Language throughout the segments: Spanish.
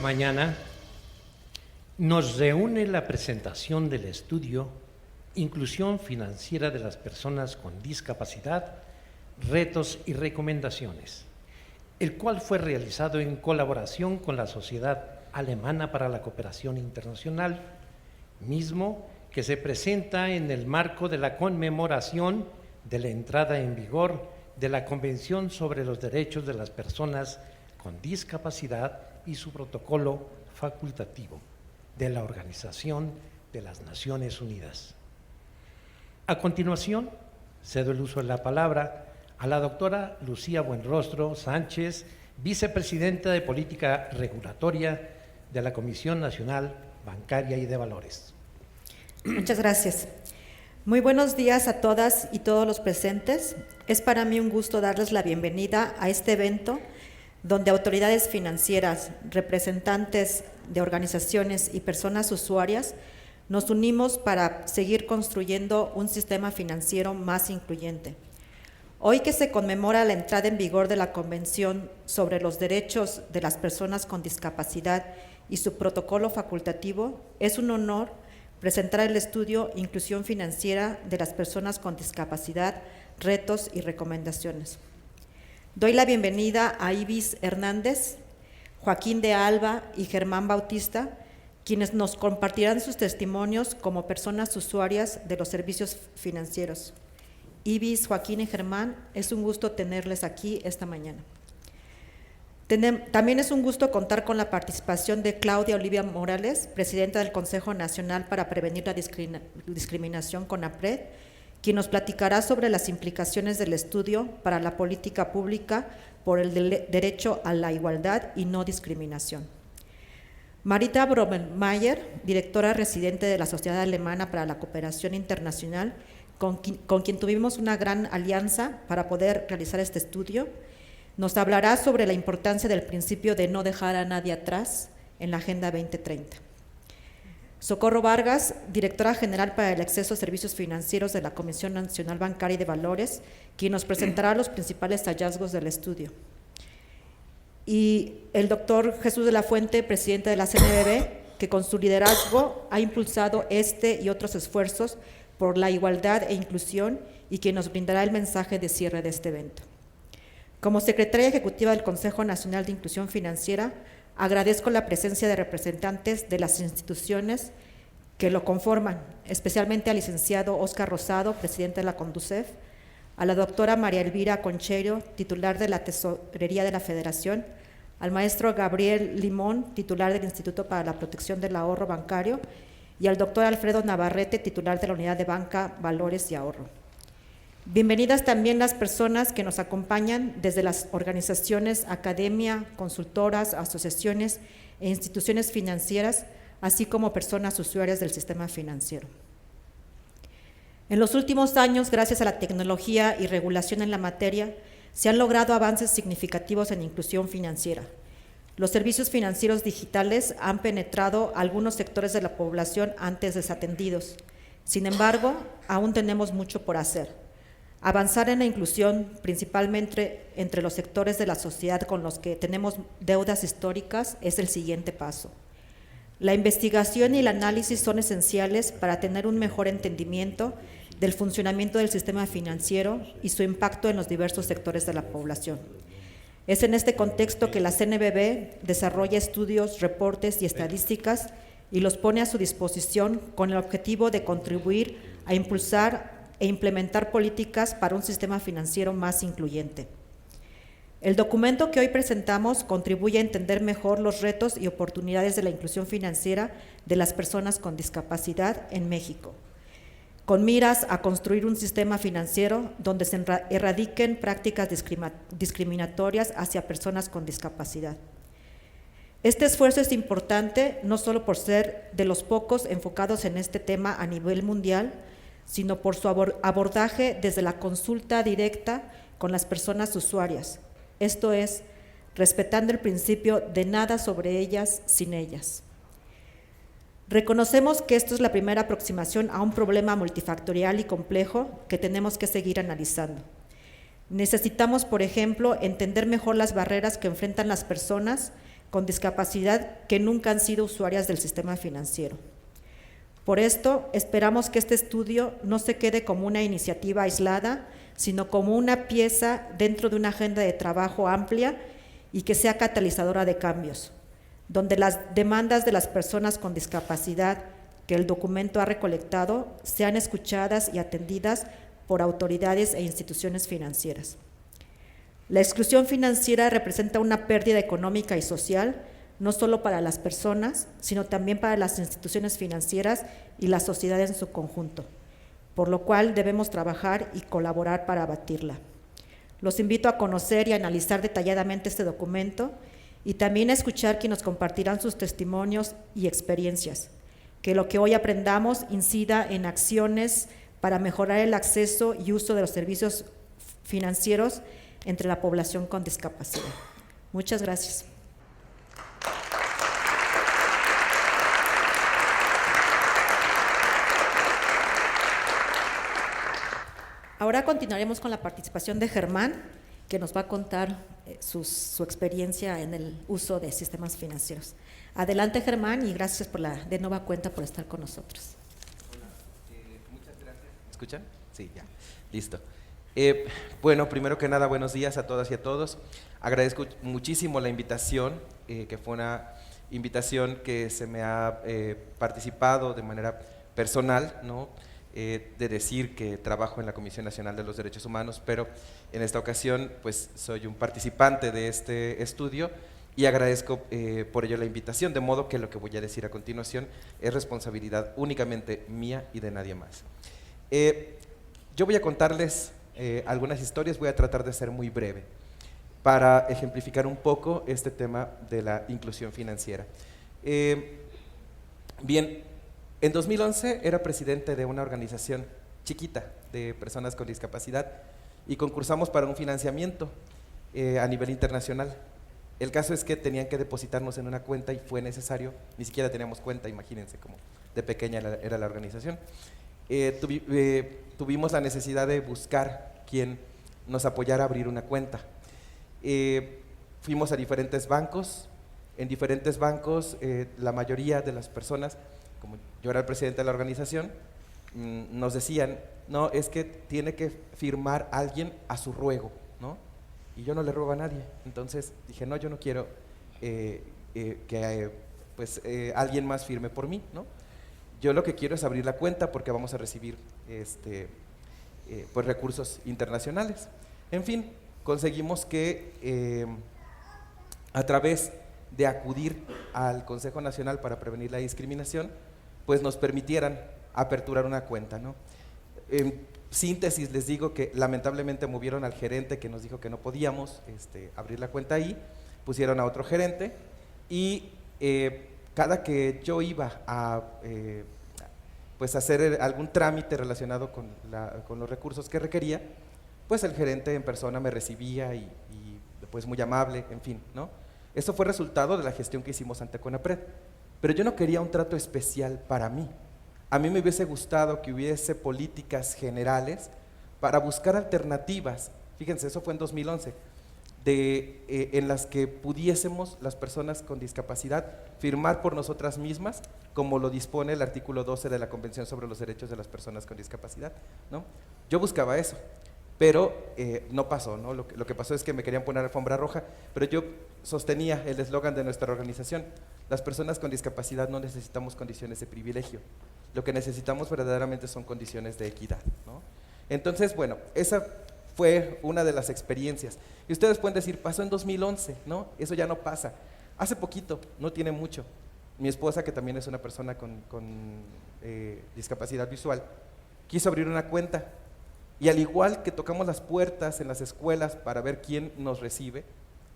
mañana nos reúne la presentación del estudio Inclusión Financiera de las Personas con Discapacidad, Retos y Recomendaciones, el cual fue realizado en colaboración con la Sociedad Alemana para la Cooperación Internacional, mismo que se presenta en el marco de la conmemoración de la entrada en vigor de la Convención sobre los Derechos de las Personas con Discapacidad y su protocolo facultativo de la Organización de las Naciones Unidas. A continuación, cedo el uso de la palabra a la doctora Lucía Buenrostro Sánchez, vicepresidenta de Política Regulatoria de la Comisión Nacional Bancaria y de Valores. Muchas gracias. Muy buenos días a todas y todos los presentes. Es para mí un gusto darles la bienvenida a este evento donde autoridades financieras, representantes de organizaciones y personas usuarias nos unimos para seguir construyendo un sistema financiero más incluyente. Hoy que se conmemora la entrada en vigor de la Convención sobre los Derechos de las Personas con Discapacidad y su protocolo facultativo, es un honor presentar el estudio Inclusión Financiera de las Personas con Discapacidad, Retos y Recomendaciones. Doy la bienvenida a Ibis Hernández, Joaquín de Alba y Germán Bautista, quienes nos compartirán sus testimonios como personas usuarias de los servicios financieros. Ibis, Joaquín y Germán, es un gusto tenerles aquí esta mañana. También es un gusto contar con la participación de Claudia Olivia Morales, presidenta del Consejo Nacional para Prevenir la Discriminación, CONAPRED, quien nos platicará sobre las implicaciones del estudio para la política pública por el derecho a la igualdad y no discriminación. Marita Brommelmeier, directora residente de la Sociedad Alemana para la Cooperación Internacional, con quien tuvimos una gran alianza para poder realizar este estudio, nos hablará sobre la importancia del principio de no dejar a nadie atrás en la Agenda 2030. Socorro Vargas, directora general para el acceso a servicios financieros de la Comisión Nacional Bancaria y de Valores, quien nos presentará los principales hallazgos del estudio. Y el doctor Jesús de la Fuente, presidente de la CNBV, que con su liderazgo ha impulsado este y otros esfuerzos por la igualdad e inclusión y quien nos brindará el mensaje de cierre de este evento. Como secretaria ejecutiva del Consejo Nacional de Inclusión Financiera, agradezco la presencia de representantes de las instituciones que lo conforman, especialmente al licenciado Óscar Rosado, presidente de la CONDUCEF, a la doctora María Elvira Concheiro, titular de la Tesorería de la Federación, al maestro Gabriel Limón, titular del Instituto para la Protección del Ahorro Bancario, y al doctor Alfredo Navarrete, titular de la Unidad de Banca, Valores y Ahorro. Bienvenidas también las personas que nos acompañan desde las organizaciones, academia, consultoras, asociaciones e instituciones financieras, así como personas usuarias del sistema financiero. En los últimos años, gracias a la tecnología y regulación en la materia, se han logrado avances significativos en inclusión financiera. Los servicios financieros digitales han penetrado algunos sectores de la población antes desatendidos. Sin embargo, aún tenemos mucho por hacer. Avanzar en la inclusión, principalmente entre los sectores de la sociedad con los que tenemos deudas históricas, es el siguiente paso. La investigación y el análisis son esenciales para tener un mejor entendimiento del funcionamiento del sistema financiero y su impacto en los diversos sectores de la población. Es en este contexto que la CNBV desarrolla estudios, reportes y estadísticas y los pone a su disposición con el objetivo de contribuir a impulsar e implementar políticas para un sistema financiero más incluyente. El documento que hoy presentamos contribuye a entender mejor los retos y oportunidades de la inclusión financiera de las personas con discapacidad en México, con miras a construir un sistema financiero donde se erradiquen prácticas discriminatorias hacia personas con discapacidad. Este esfuerzo es importante no solo por ser de los pocos enfocados en este tema a nivel mundial, sino por su abordaje desde la consulta directa con las personas usuarias, esto es, respetando el principio de nada sobre ellas sin ellas. Reconocemos que esto es la primera aproximación a un problema multifactorial y complejo que tenemos que seguir analizando. Necesitamos, por ejemplo, entender mejor las barreras que enfrentan las personas con discapacidad que nunca han sido usuarias del sistema financiero. Por esto, esperamos que este estudio no se quede como una iniciativa aislada, sino como una pieza dentro de una agenda de trabajo amplia y que sea catalizadora de cambios, donde las demandas de las personas con discapacidad que el documento ha recolectado sean escuchadas y atendidas por autoridades e instituciones financieras. La exclusión financiera representa una pérdida económica y social, no solo para las personas, sino también para las instituciones financieras y la sociedad en su conjunto, por lo cual debemos trabajar y colaborar para abatirla. Los invito a conocer y analizar detalladamente este documento y también a escuchar quienes nos compartirán sus testimonios y experiencias, que lo que hoy aprendamos incida en acciones para mejorar el acceso y uso de los servicios financieros entre la población con discapacidad. Muchas gracias. Ahora continuaremos con la participación de Germán, que nos va a contar su experiencia en el uso de sistemas financieros. Adelante, Germán, y gracias de nueva cuenta por estar con nosotros. Hola, muchas gracias. ¿Me escuchan? Sí, ya, listo. Bueno, primero que nada, buenos días a todas y a todos. Agradezco muchísimo la invitación, que fue una invitación que se me ha participado de manera personal, ¿no? De decir que trabajo en la Comisión Nacional de los Derechos Humanos, pero en esta ocasión pues soy un participante de este estudio y agradezco por ello la invitación, de modo que lo que voy a decir a continuación es responsabilidad únicamente mía y de nadie más. Yo voy a contarles algunas historias, voy a tratar de ser muy breve para ejemplificar un poco este tema de la inclusión financiera. Bien, en 2011 era presidente de una organización chiquita de personas con discapacidad y concursamos para un financiamiento a nivel internacional. El caso es que tenían que depositarnos en una cuenta y fue necesario, ni siquiera teníamos cuenta, imagínense cómo de pequeña era la organización. Tuvimos la necesidad de buscar quien nos apoyara a abrir una cuenta. Fuimos a diferentes bancos, en diferentes bancos la mayoría de las personas, como yo era el presidente de la organización, nos decían, no, es que tiene que firmar alguien a su ruego, ¿no? Y yo no le ruego a nadie. Entonces dije, no, yo no quiero que alguien más firme por mí, ¿no? Yo lo que quiero es abrir la cuenta porque vamos a recibir pues recursos internacionales. En fin, conseguimos que a través de acudir al Consejo Nacional para Prevenir la Discriminación, pues nos permitieran aperturar una cuenta, ¿no? En síntesis les digo que lamentablemente movieron al gerente que nos dijo que no podíamos abrir la cuenta ahí, pusieron a otro gerente y cada que yo iba a pues hacer algún trámite relacionado con los recursos que requería, pues el gerente en persona me recibía y pues muy amable, en fin, ¿no? Eso fue resultado de la gestión que hicimos ante CONAPRED, pero yo no quería un trato especial para mí. A mí me hubiese gustado que hubiese políticas generales para buscar alternativas, fíjense, eso fue en 2011, en las que pudiésemos las personas con discapacidad firmar por nosotras mismas, como lo dispone el artículo 12 de la Convención sobre los Derechos de las Personas con Discapacidad, ¿no? Yo buscaba eso, pero no pasó, ¿no? Lo que pasó es que me querían poner alfombra roja, pero yo sostenía el eslogan de nuestra organización: las personas con discapacidad no necesitamos condiciones de privilegio, lo que necesitamos verdaderamente son condiciones de equidad, ¿no? Entonces, bueno, esa fue una de las experiencias. Y ustedes pueden decir, pasó en 2011, ¿no? Eso ya no pasa. Hace poquito, no tiene mucho, mi esposa, que también es una persona con discapacidad visual, quiso abrir una cuenta. Y al igual que tocamos las puertas en las escuelas para ver quién nos recibe,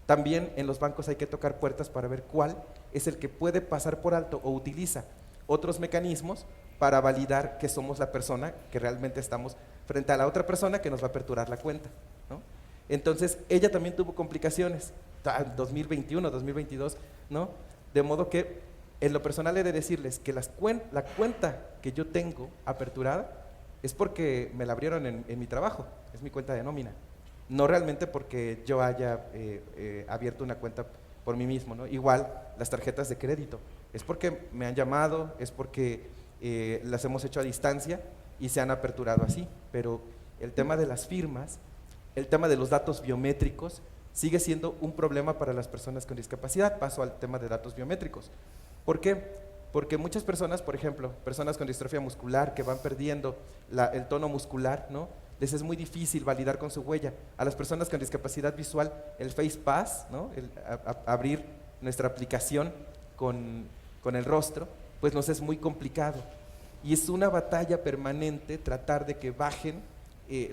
también en los bancos hay que tocar puertas para ver cuál es el que puede pasar por alto o utiliza otros mecanismos para validar que somos la persona, que realmente estamos frente a la otra persona que nos va a aperturar la cuenta, ¿no? Entonces, ella también tuvo complicaciones, 2021, 2022, ¿no? De modo que, en lo personal he de decirles que la cuenta que yo tengo aperturada es porque me la abrieron en mi trabajo, es mi cuenta de nómina, no realmente porque yo haya abierto una cuenta por mí mismo, ¿no? Igual las tarjetas de crédito, es porque me han llamado, es porque las hemos hecho a distancia y se han aperturado así, pero el tema de las firmas, el tema de los datos biométricos sigue siendo un problema para las personas con discapacidad. Paso al tema de datos biométricos. ¿Por qué? Porque muchas personas, por ejemplo, personas con distrofia muscular que van perdiendo el tono muscular, ¿no? Les es muy difícil validar con su huella. A las personas con discapacidad visual, el Face Pass, ¿no? Abrir nuestra aplicación con el rostro, pues nos es muy complicado. Y es una batalla permanente tratar de que bajen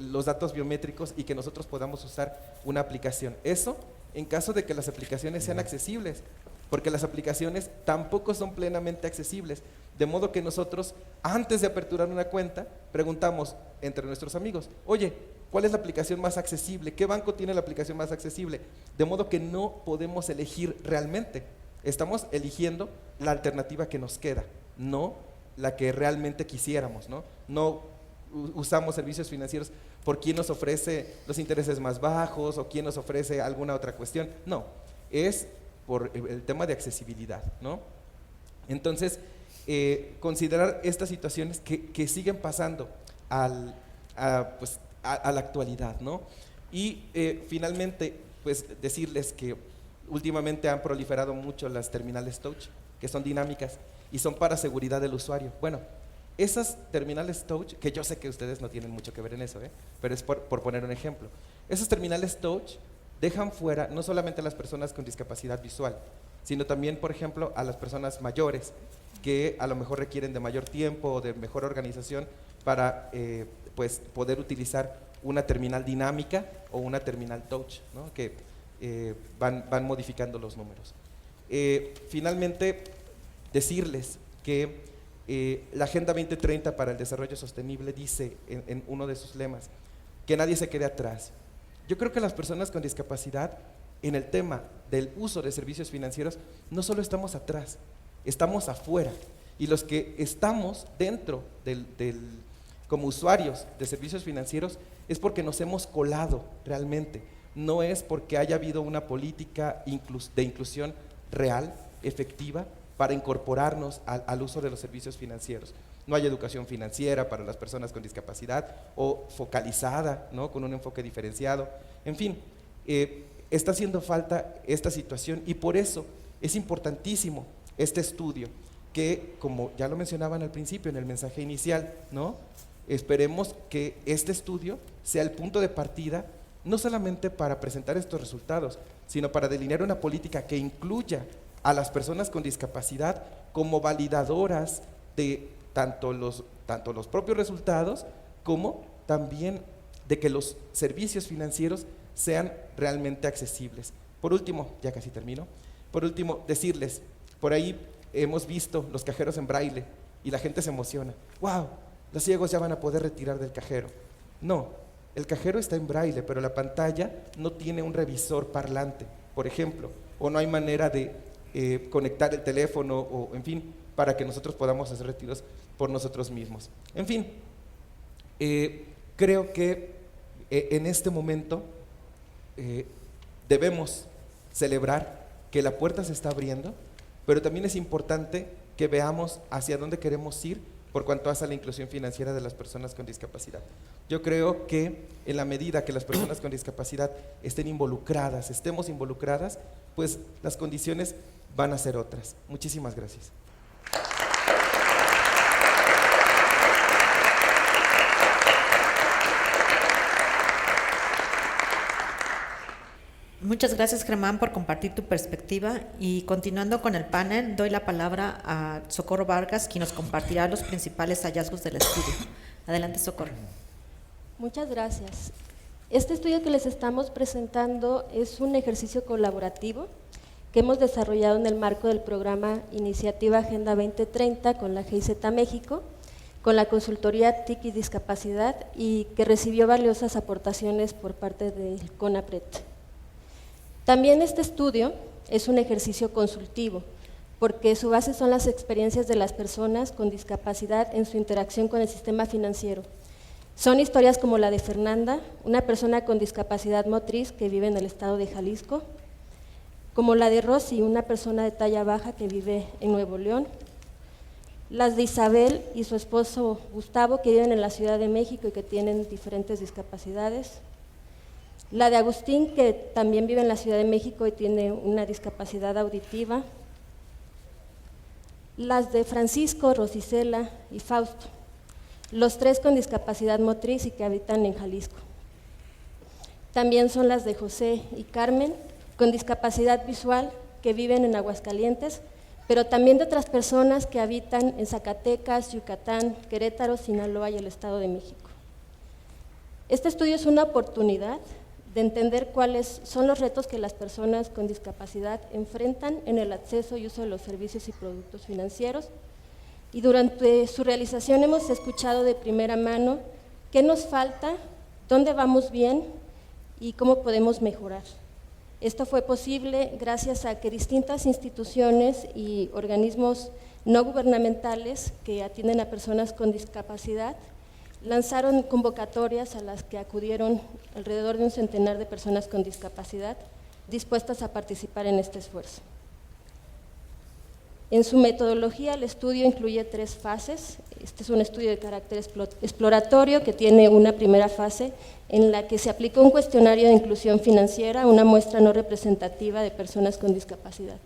los datos biométricos y que nosotros podamos usar una aplicación. Eso en caso de que las aplicaciones sean accesibles, porque las aplicaciones tampoco son plenamente accesibles, de modo que nosotros, antes de aperturar una cuenta, preguntamos entre nuestros amigos, oye, ¿cuál es la aplicación más accesible? ¿Qué banco tiene la aplicación más accesible? De modo que no podemos elegir realmente, estamos eligiendo la alternativa que nos queda, no la que realmente quisiéramos, ¿no? No usamos servicios financieros por quién nos ofrece los intereses más bajos o quién nos ofrece alguna otra cuestión, no, es por el tema de accesibilidad, ¿no? Entonces, considerar estas situaciones que siguen pasando a la actualidad, ¿no? Y finalmente, pues decirles que últimamente han proliferado mucho las terminales touch, que son dinámicas y son para seguridad del usuario. Bueno, esas terminales touch, que yo sé que ustedes no tienen mucho que ver en eso, pero es por poner un ejemplo, esas terminales touch dejan fuera no solamente a las personas con discapacidad visual, sino también, por ejemplo, a las personas mayores que a lo mejor requieren de mayor tiempo o de mejor organización para pues poder utilizar una terminal dinámica o una terminal touch, ¿no? Que van modificando los números. Finalmente, decirles que la Agenda 2030 para el Desarrollo Sostenible dice en uno de sus lemas que nadie se quede atrás. Yo creo que las personas con discapacidad en el tema del uso de servicios financieros no solo estamos atrás, estamos afuera, y los que estamos dentro como usuarios de servicios financieros es porque nos hemos colado realmente, no es porque haya habido una política de inclusión real, efectiva, para incorporarnos al uso de los servicios financieros. No hay educación financiera para las personas con discapacidad o focalizada, ¿no? Con un enfoque diferenciado. En fin, está haciendo falta esta situación y por eso es importantísimo este estudio que, como ya lo mencionaban al principio en el mensaje inicial, ¿no? Esperemos que este estudio sea el punto de partida no solamente para presentar estos resultados, sino para delinear una política que incluya a las personas con discapacidad como validadoras de tanto los propios resultados como también de que los servicios financieros sean realmente accesibles. Por último, ya casi termino, por último decirles, por ahí hemos visto los cajeros en braille y la gente se emociona, wow, los ciegos ya van a poder retirar del cajero. No, el cajero está en braille, pero la pantalla no tiene un revisor parlante, por ejemplo, o no hay manera de conectar el teléfono o en fin, para que nosotros podamos hacer retiros por nosotros mismos. En fin, creo que en este momento debemos celebrar que la puerta se está abriendo, pero también es importante que veamos hacia dónde queremos ir por cuanto hace a la inclusión financiera de las personas con discapacidad. Yo creo que en la medida que las personas con discapacidad estemos involucradas, pues las condiciones van a ser otras. Muchísimas gracias. Muchas gracias, Germán, por compartir tu perspectiva. Y continuando con el panel, doy la palabra a Socorro Vargas, quien nos compartirá los principales hallazgos del estudio. Adelante, Socorro. Muchas gracias. Este estudio que les estamos presentando es un ejercicio colaborativo que hemos desarrollado en el marco del programa Iniciativa Agenda 2030 con la GIZ México, con la consultoría TIC y Discapacidad, y que recibió valiosas aportaciones por parte del CONAPRED. También este estudio es un ejercicio consultivo, porque su base son las experiencias de las personas con discapacidad en su interacción con el sistema financiero. Son historias como la de Fernanda, una persona con discapacidad motriz que vive en el estado de Jalisco, como la de Rosy, una persona de talla baja que vive en Nuevo León, las de Isabel y su esposo Gustavo, que viven en la Ciudad de México y que tienen diferentes discapacidades, la de Agustín, que también vive en la Ciudad de México y tiene una discapacidad auditiva, las de Francisco, Rosicela y Fausto, los tres con discapacidad motriz y que habitan en Jalisco. También son las de José y Carmen, con discapacidad visual, que viven en Aguascalientes, pero también de otras personas que habitan en Zacatecas, Yucatán, Querétaro, Sinaloa y el Estado de México. Este estudio es una oportunidad de entender cuáles son los retos que las personas con discapacidad enfrentan en el acceso y uso de los servicios y productos financieros, y durante su realización hemos escuchado de primera mano qué nos falta, dónde vamos bien y cómo podemos mejorar. Esto fue posible gracias a que distintas instituciones y organismos no gubernamentales que atienden a personas con discapacidad lanzaron convocatorias a las que acudieron alrededor de un centenar de personas con discapacidad dispuestas a participar en este esfuerzo. En su metodología, el estudio incluye 3 fases. Este es un estudio de carácter exploratorio que tiene una primera fase en la que se aplicó un cuestionario de inclusión financiera a una muestra no representativa de personas con discapacidad.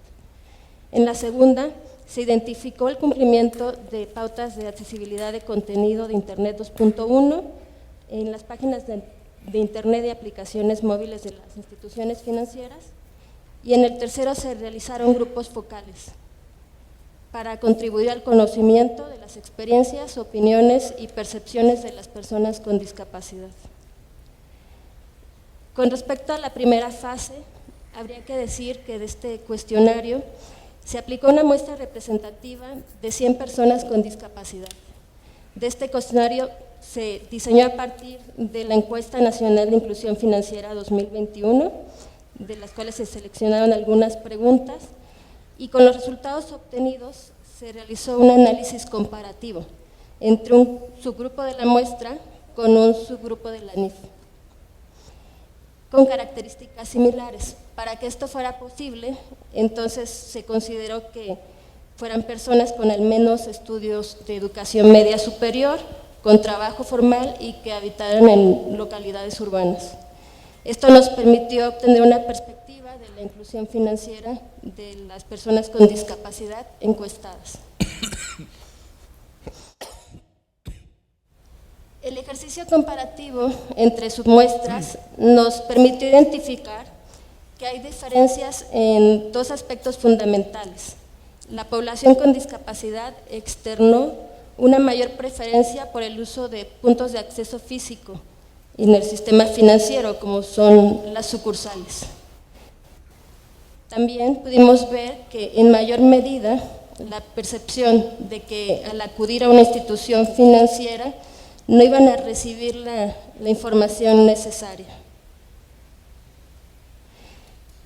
En la segunda, se identificó el cumplimiento de pautas de accesibilidad de contenido de Internet 2.1 en las páginas de Internet y aplicaciones móviles de las instituciones financieras, y en el tercero se realizaron grupos focales para contribuir al conocimiento de las experiencias, opiniones y percepciones de las personas con discapacidad. Con respecto a la primera fase, habría que decir que de este cuestionario se aplicó una muestra representativa de 100 personas con discapacidad. De este cuestionario se diseñó a partir de la Encuesta Nacional de Inclusión Financiera 2021, de las cuales se seleccionaron algunas preguntas, y con los resultados obtenidos se realizó un análisis comparativo entre un subgrupo de la muestra con un subgrupo de la NIF, con características similares. Para que esto fuera posible, entonces se consideró que fueran personas con al menos estudios de educación media superior, con trabajo formal y que habitaran en localidades urbanas. Esto nos permitió obtener una perspectiva de la inclusión financiera de las personas con discapacidad encuestadas. El ejercicio comparativo entre submuestras nos permitió identificar que hay diferencias en 2 aspectos fundamentales. La población con discapacidad externó una mayor preferencia por el uso de puntos de acceso físico en el sistema financiero, como son las sucursales. También pudimos ver que en mayor medida la percepción de que al acudir a una institución financiera no iban a recibir la información necesaria.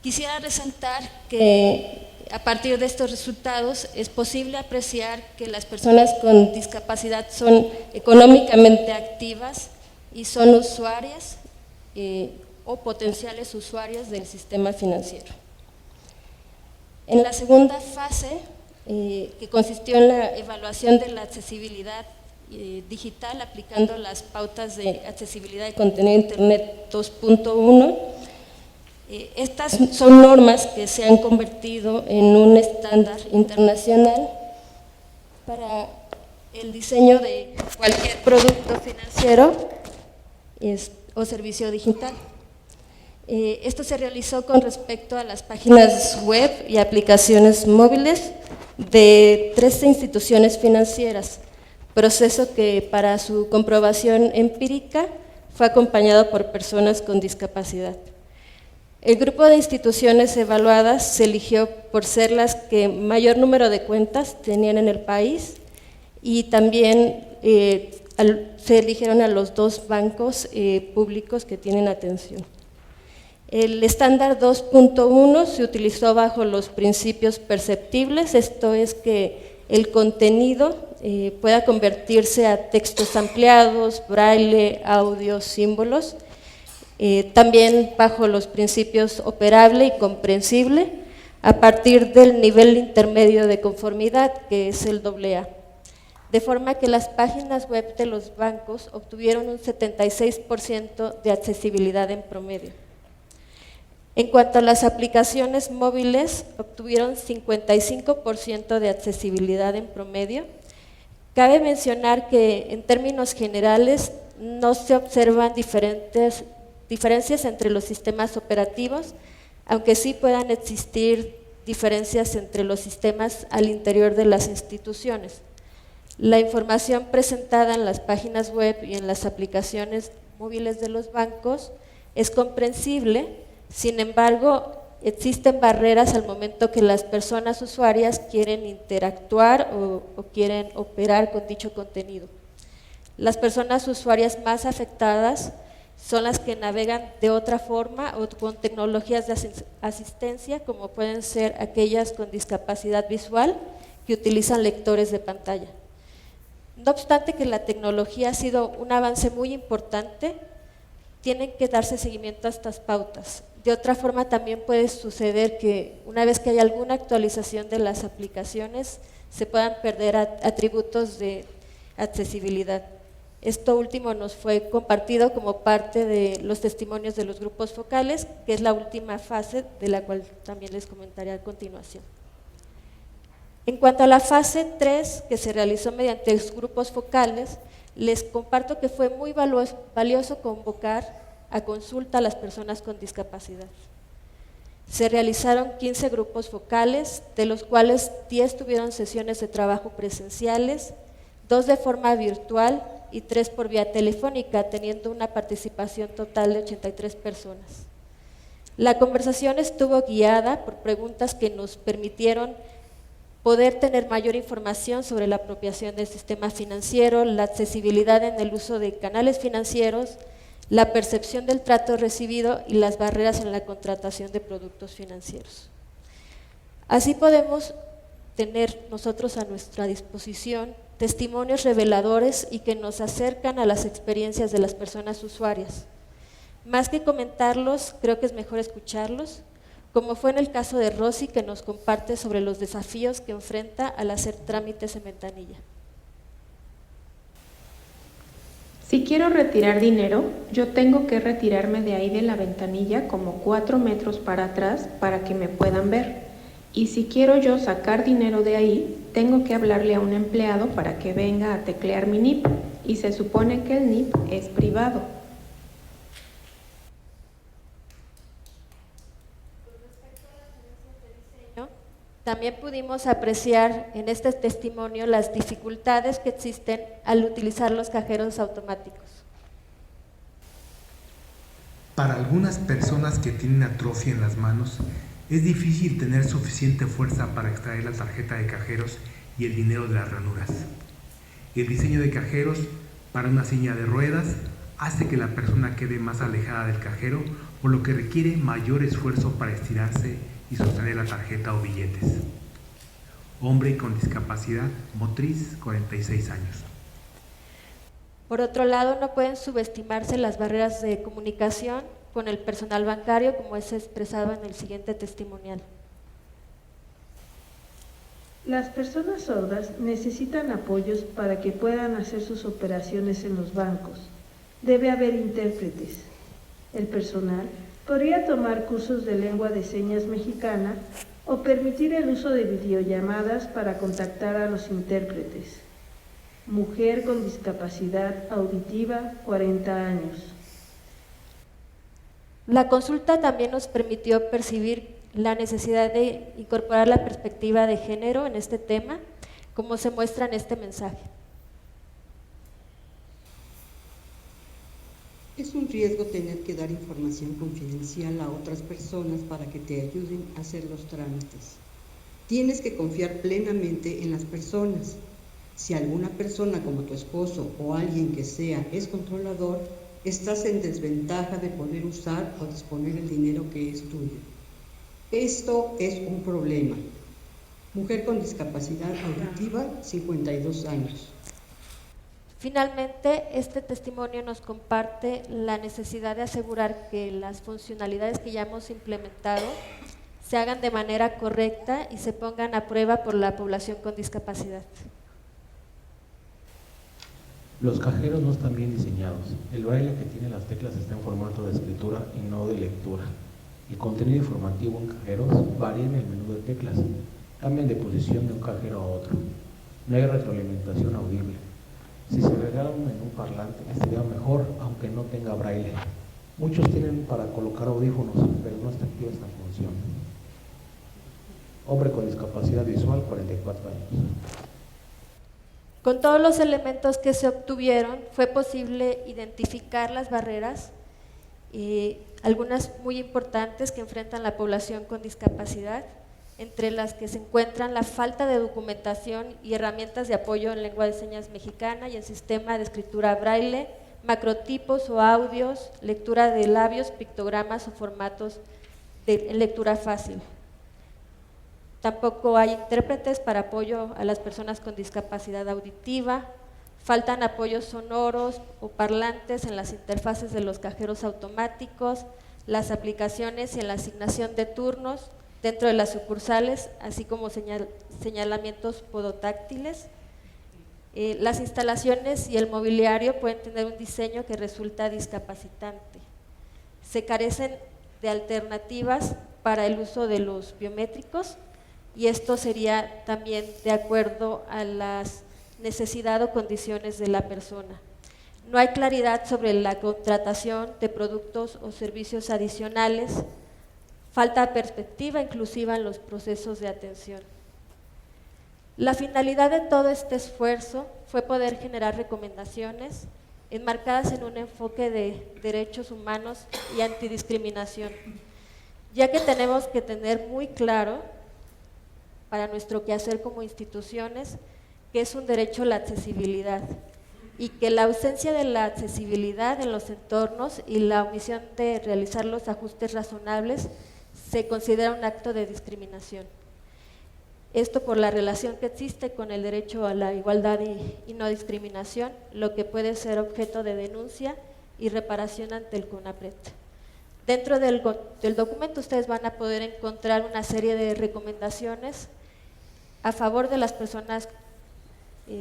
Quisiera resaltar que a partir de estos resultados es posible apreciar que las personas con discapacidad son económicamente activas y son usuarias o potenciales usuarias del sistema financiero. En la segunda fase, que consistió en la evaluación de la accesibilidad digital aplicando las pautas de accesibilidad de contenido de Internet 2.1, estas son normas que se han convertido en un estándar internacional para el diseño de cualquier producto financiero o servicio digital. Esto se realizó con respecto a las páginas web y aplicaciones móviles de 13 instituciones financieras, proceso que para su comprobación empírica fue acompañado por personas con discapacidad. El grupo de instituciones evaluadas se eligió por ser las que mayor número de cuentas tenían en el país, y también se eligieron a los 2 bancos públicos que tienen atención. El estándar 2.1 se utilizó bajo los principios perceptibles, esto es que el contenido pueda convertirse a textos ampliados, braille, audio, símbolos. También bajo los principios operable y comprensible, a partir del nivel intermedio de conformidad, que es el AA. De forma que las páginas web de los bancos obtuvieron un 76% de accesibilidad en promedio. En cuanto a las aplicaciones móviles, obtuvieron 55% de accesibilidad en promedio. Cabe mencionar que en términos generales no se observan diferencias entre los sistemas operativos, aunque sí puedan existir diferencias entre los sistemas al interior de las instituciones. La información presentada en las páginas web y en las aplicaciones móviles de los bancos es comprensible, sin embargo, existen barreras al momento que las personas usuarias quieren interactuar o quieren operar con dicho contenido. Las personas usuarias más afectadas son las que navegan de otra forma o con tecnologías de asistencia, como pueden ser aquellas con discapacidad visual que utilizan lectores de pantalla. No obstante que la tecnología ha sido un avance muy importante, tienen que darse seguimiento a estas pautas. De otra forma también puede suceder que una vez que haya alguna actualización de las aplicaciones se puedan perder atributos de accesibilidad. Esto último nos fue compartido como parte de los testimonios de los grupos focales, que es la última fase de la cual también les comentaré a continuación. En cuanto a la fase 3, que se realizó mediante los grupos focales, les comparto que fue muy valioso convocar a consulta a las personas con discapacidad. Se realizaron 15 grupos focales, de los cuales 10 tuvieron sesiones de trabajo presenciales, 2 de forma virtual y 3 por vía telefónica, teniendo una participación total de 83 personas. La conversación estuvo guiada por preguntas que nos permitieron poder tener mayor información sobre la apropiación del sistema financiero, la accesibilidad en el uso de canales financieros, la percepción del trato recibido y las barreras en la contratación de productos financieros. Así podemos tener nosotros a nuestra disposición testimonios reveladores y que nos acercan a las experiencias de las personas usuarias. Más que comentarlos, creo que es mejor escucharlos, como fue en el caso de Rosy, que nos comparte sobre los desafíos que enfrenta al hacer trámites en ventanilla. Si quiero retirar dinero, yo tengo que retirarme de ahí de la ventanilla como 4 metros para atrás para que me puedan ver. Y si quiero yo sacar dinero de ahí, tengo que hablarle a un empleado para que venga a teclear mi NIP. Y se supone que el NIP es privado. También pudimos apreciar en este testimonio las dificultades que existen al utilizar los cajeros automáticos. Para algunas personas que tienen atrofia en las manos, es difícil tener suficiente fuerza para extraer la tarjeta de cajeros y el dinero de las ranuras. El diseño de cajeros para una silla de ruedas hace que la persona quede más alejada del cajero, por lo que requiere mayor esfuerzo para estirarse y sostener la tarjeta o billetes. Hombre con discapacidad motriz, 46 años. Por otro lado, no pueden subestimarse las barreras de comunicación con el personal bancario, como es expresado en el siguiente testimonial. Las personas sordas necesitan apoyos para que puedan hacer sus operaciones en los bancos. Debe haber intérpretes. El personal podría tomar cursos de lengua de señas mexicana o permitir el uso de videollamadas para contactar a los intérpretes. Mujer con discapacidad auditiva, 40 años. La consulta también nos permitió percibir la necesidad de incorporar la perspectiva de género en este tema, como se muestra en este mensaje. Es un riesgo tener que dar información confidencial a otras personas para que te ayuden a hacer los trámites. Tienes que confiar plenamente en las personas. Si alguna persona como tu esposo o alguien que sea es controlador, estás en desventaja de poder usar o disponer el dinero que es tuyo. Esto es un problema. Mujer con discapacidad auditiva, 52 años. Finalmente, este testimonio nos comparte la necesidad de asegurar que las funcionalidades que ya hemos implementado se hagan de manera correcta y se pongan a prueba por la población con discapacidad. Los cajeros no están bien diseñados. El braille que tiene las teclas está en formato de escritura y no de lectura. El contenido informativo en cajeros varía en el menú de teclas. Cambian de posición de un cajero a otro. No hay retroalimentación audible. Si se agregara un menú parlante, sería mejor, aunque no tenga braille. Muchos tienen para colocar audífonos, pero no está activa esta función. Hombre con discapacidad visual, 44 años. Con todos los elementos que se obtuvieron, fue posible identificar las barreras, algunas muy importantes que enfrentan la población con discapacidad, entre las que se encuentran la falta de documentación y herramientas de apoyo en lengua de señas mexicana y en sistema de escritura braille, macrotipos o audios, lectura de labios, pictogramas o formatos de lectura fácil. Tampoco hay intérpretes para apoyo a las personas con discapacidad auditiva, faltan apoyos sonoros o parlantes en las interfaces de los cajeros automáticos, las aplicaciones y en la asignación de turnos dentro de las sucursales, así como señalamientos podotáctiles. Las instalaciones y el mobiliario pueden tener un diseño que resulta discapacitante. Se carecen de alternativas para el uso de los biométricos, y esto sería también de acuerdo a las necesidades o condiciones de la persona. No hay claridad sobre la contratación de productos o servicios adicionales, falta perspectiva inclusiva en los procesos de atención. La finalidad de todo este esfuerzo fue poder generar recomendaciones enmarcadas en un enfoque de derechos humanos y antidiscriminación, ya que tenemos que tener muy claro para nuestro quehacer como instituciones que es un derecho la accesibilidad y que la ausencia de la accesibilidad en los entornos y la omisión de realizar los ajustes razonables se considera un acto de discriminación. Esto por la relación que existe con el derecho a la igualdad y no discriminación, lo que puede ser objeto de denuncia y reparación ante el CONAPRED. Dentro del documento ustedes van a poder encontrar una serie de recomendaciones a favor de las personas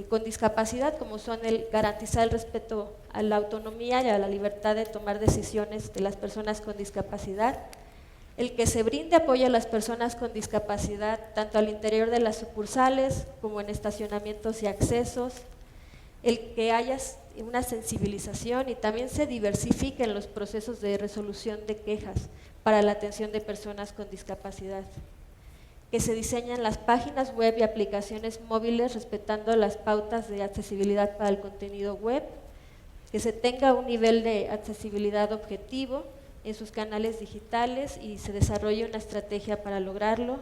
con discapacidad, como son el garantizar el respeto a la autonomía y a la libertad de tomar decisiones de las personas con discapacidad, el que se brinde apoyo a las personas con discapacidad tanto al interior de las sucursales como en estacionamientos y accesos, el que haya una sensibilización y también se diversifiquen los procesos de resolución de quejas para la atención de personas con discapacidad, que se diseñan las páginas web y aplicaciones móviles respetando las pautas de accesibilidad para el contenido web, que se tenga un nivel de accesibilidad objetivo en sus canales digitales y se desarrolle una estrategia para lograrlo,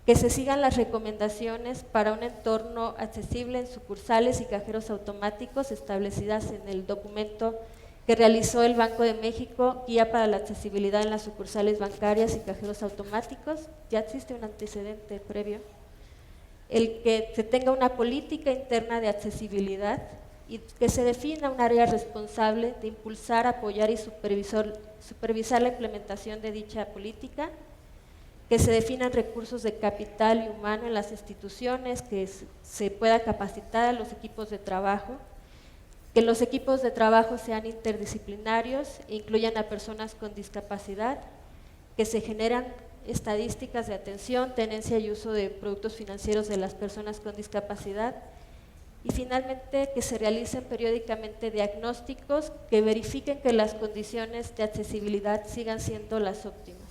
que se sigan las recomendaciones para un entorno accesible en sucursales y cajeros automáticos establecidas en el documento que realizó el Banco de México, Guía para la Accesibilidad en las Sucursales Bancarias y Cajeros Automáticos. Ya existe un antecedente previo. El que se tenga una política interna de accesibilidad y que se defina un área responsable de impulsar, apoyar y supervisar la implementación de dicha política, que se definan recursos de capital y humano en las instituciones, que se pueda capacitar a los equipos de trabajo, que los equipos de trabajo sean interdisciplinarios e incluyan a personas con discapacidad, que se generan estadísticas de atención, tenencia y uso de productos financieros de las personas con discapacidad, y finalmente que se realicen periódicamente diagnósticos que verifiquen que las condiciones de accesibilidad sigan siendo las óptimas.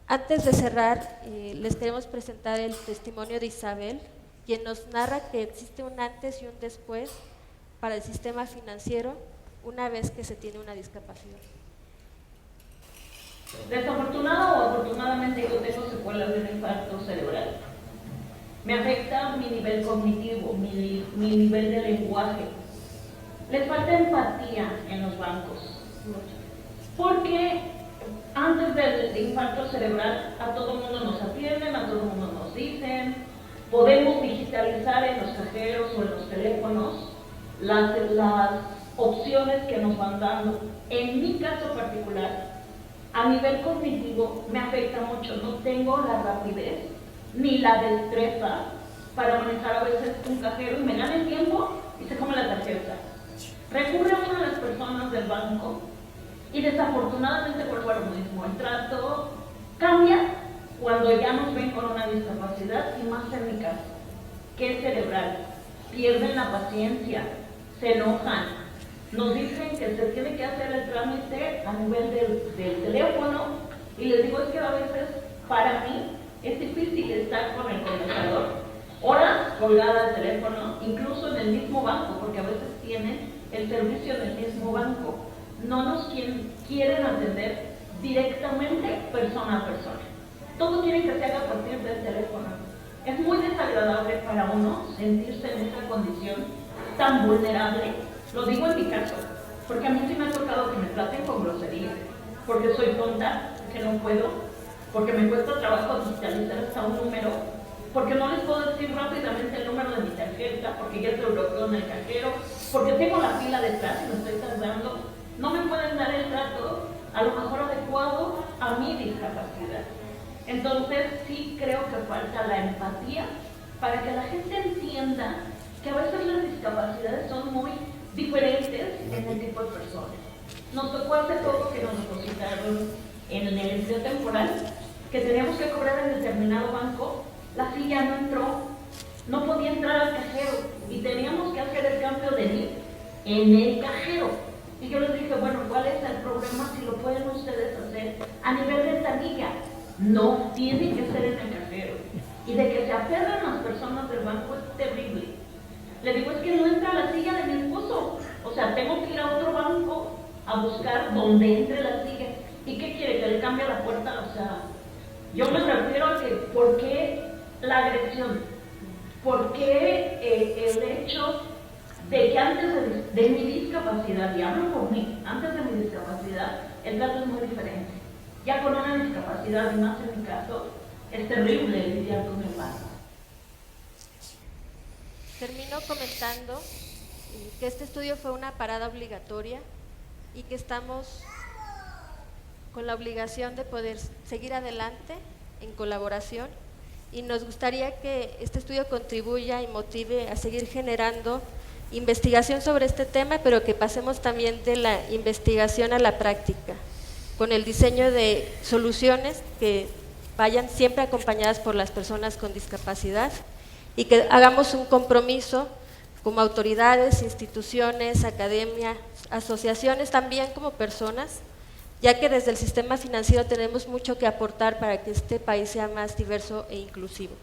Antes de cerrar, les queremos presentar el testimonio de Isabel, quien nos narra que existe un antes y un después para el sistema financiero una vez que se tiene una discapacidad. Desafortunada o afortunadamente yo tengo secuelas de un infarto cerebral. Me afecta mi nivel cognitivo, mi nivel de lenguaje. Les falta empatía en los bancos. Porque antes del infarto cerebral a todo el mundo nos atienden, a todo el mundo nos dicen, podemos digitalizar en los cajeros o en los teléfonos las opciones que nos van dando. En mi caso particular, A nivel cognitivo me afecta mucho, no tengo la rapidez ni la destreza para manejar a veces un cajero y me gana el tiempo y se come la tarjeta. Recurre a una de las personas del banco y desafortunadamente vuelvo a lo mismo. El trato cambia cuando ya nos ven con una discapacidad y más en mi caso, que es cerebral. Pierden la paciencia, se enojan, nos dicen que se tiene que hacer el trámite a nivel del teléfono y les digo es que a veces para mí es difícil estar con el conmutador, horas colgada al teléfono, incluso en el mismo banco, porque a veces tienen el servicio del mismo banco. No nos quieren atender directamente persona a persona. Todo quiere que se haga a partir del teléfono. Es muy desagradable para uno sentirse en esta condición tan vulnerable. Lo digo en mi caso, porque a mí sí me ha tocado que me traten con grosería, porque soy tonta, que no puedo, porque me cuesta trabajo digitalizar hasta un número, porque no les puedo decir rápidamente el número de mi tarjeta, porque ya se bloqueó en el cajero, porque tengo la fila detrás y me estoy tardando. No me pueden dar el trato a lo mejor adecuado a mi discapacidad. Entonces sí creo que falta la empatía para que la gente entienda que a veces las discapacidades son muy diferentes en el tipo de personas. Nos tocó hace poco que nos depositaron en el empleo temporal que teníamos que cobrar en determinado banco, la silla no entró, no podía entrar al cajero y teníamos que hacer el cambio de NIP en el cajero. Y yo les dije, bueno, ¿cuál es el problema si lo pueden ustedes hacer a nivel de tablilla? No, tiene que ser en el cajero. Y de que se aferran las personas del banco es terrible. Le digo, es que no entra la silla de mi esposo. O sea, tengo que ir a otro banco a buscar donde entre la silla. ¿Y qué quiere? ¿Que le cambie la puerta? O sea, yo me refiero a que, ¿por qué la agresión? ¿Por qué el hecho de que antes de mi discapacidad, y hablo por mí, antes de mi discapacidad, el trato es muy diferente? Ya con una discapacidad, y más en mi caso, es terrible lidiar con el banco. Termino comentando que este estudio fue una parada obligatoria y que estamos con la obligación de poder seguir adelante en colaboración, y nos gustaría que este estudio contribuya y motive a seguir generando investigación sobre este tema, pero que pasemos también de la investigación a la práctica, con el diseño de soluciones que vayan siempre acompañadas por las personas con discapacidad, y que hagamos un compromiso como autoridades, instituciones, academia, asociaciones, también como personas, ya que desde el sistema financiero tenemos mucho que aportar para que este país sea más diverso e inclusivo.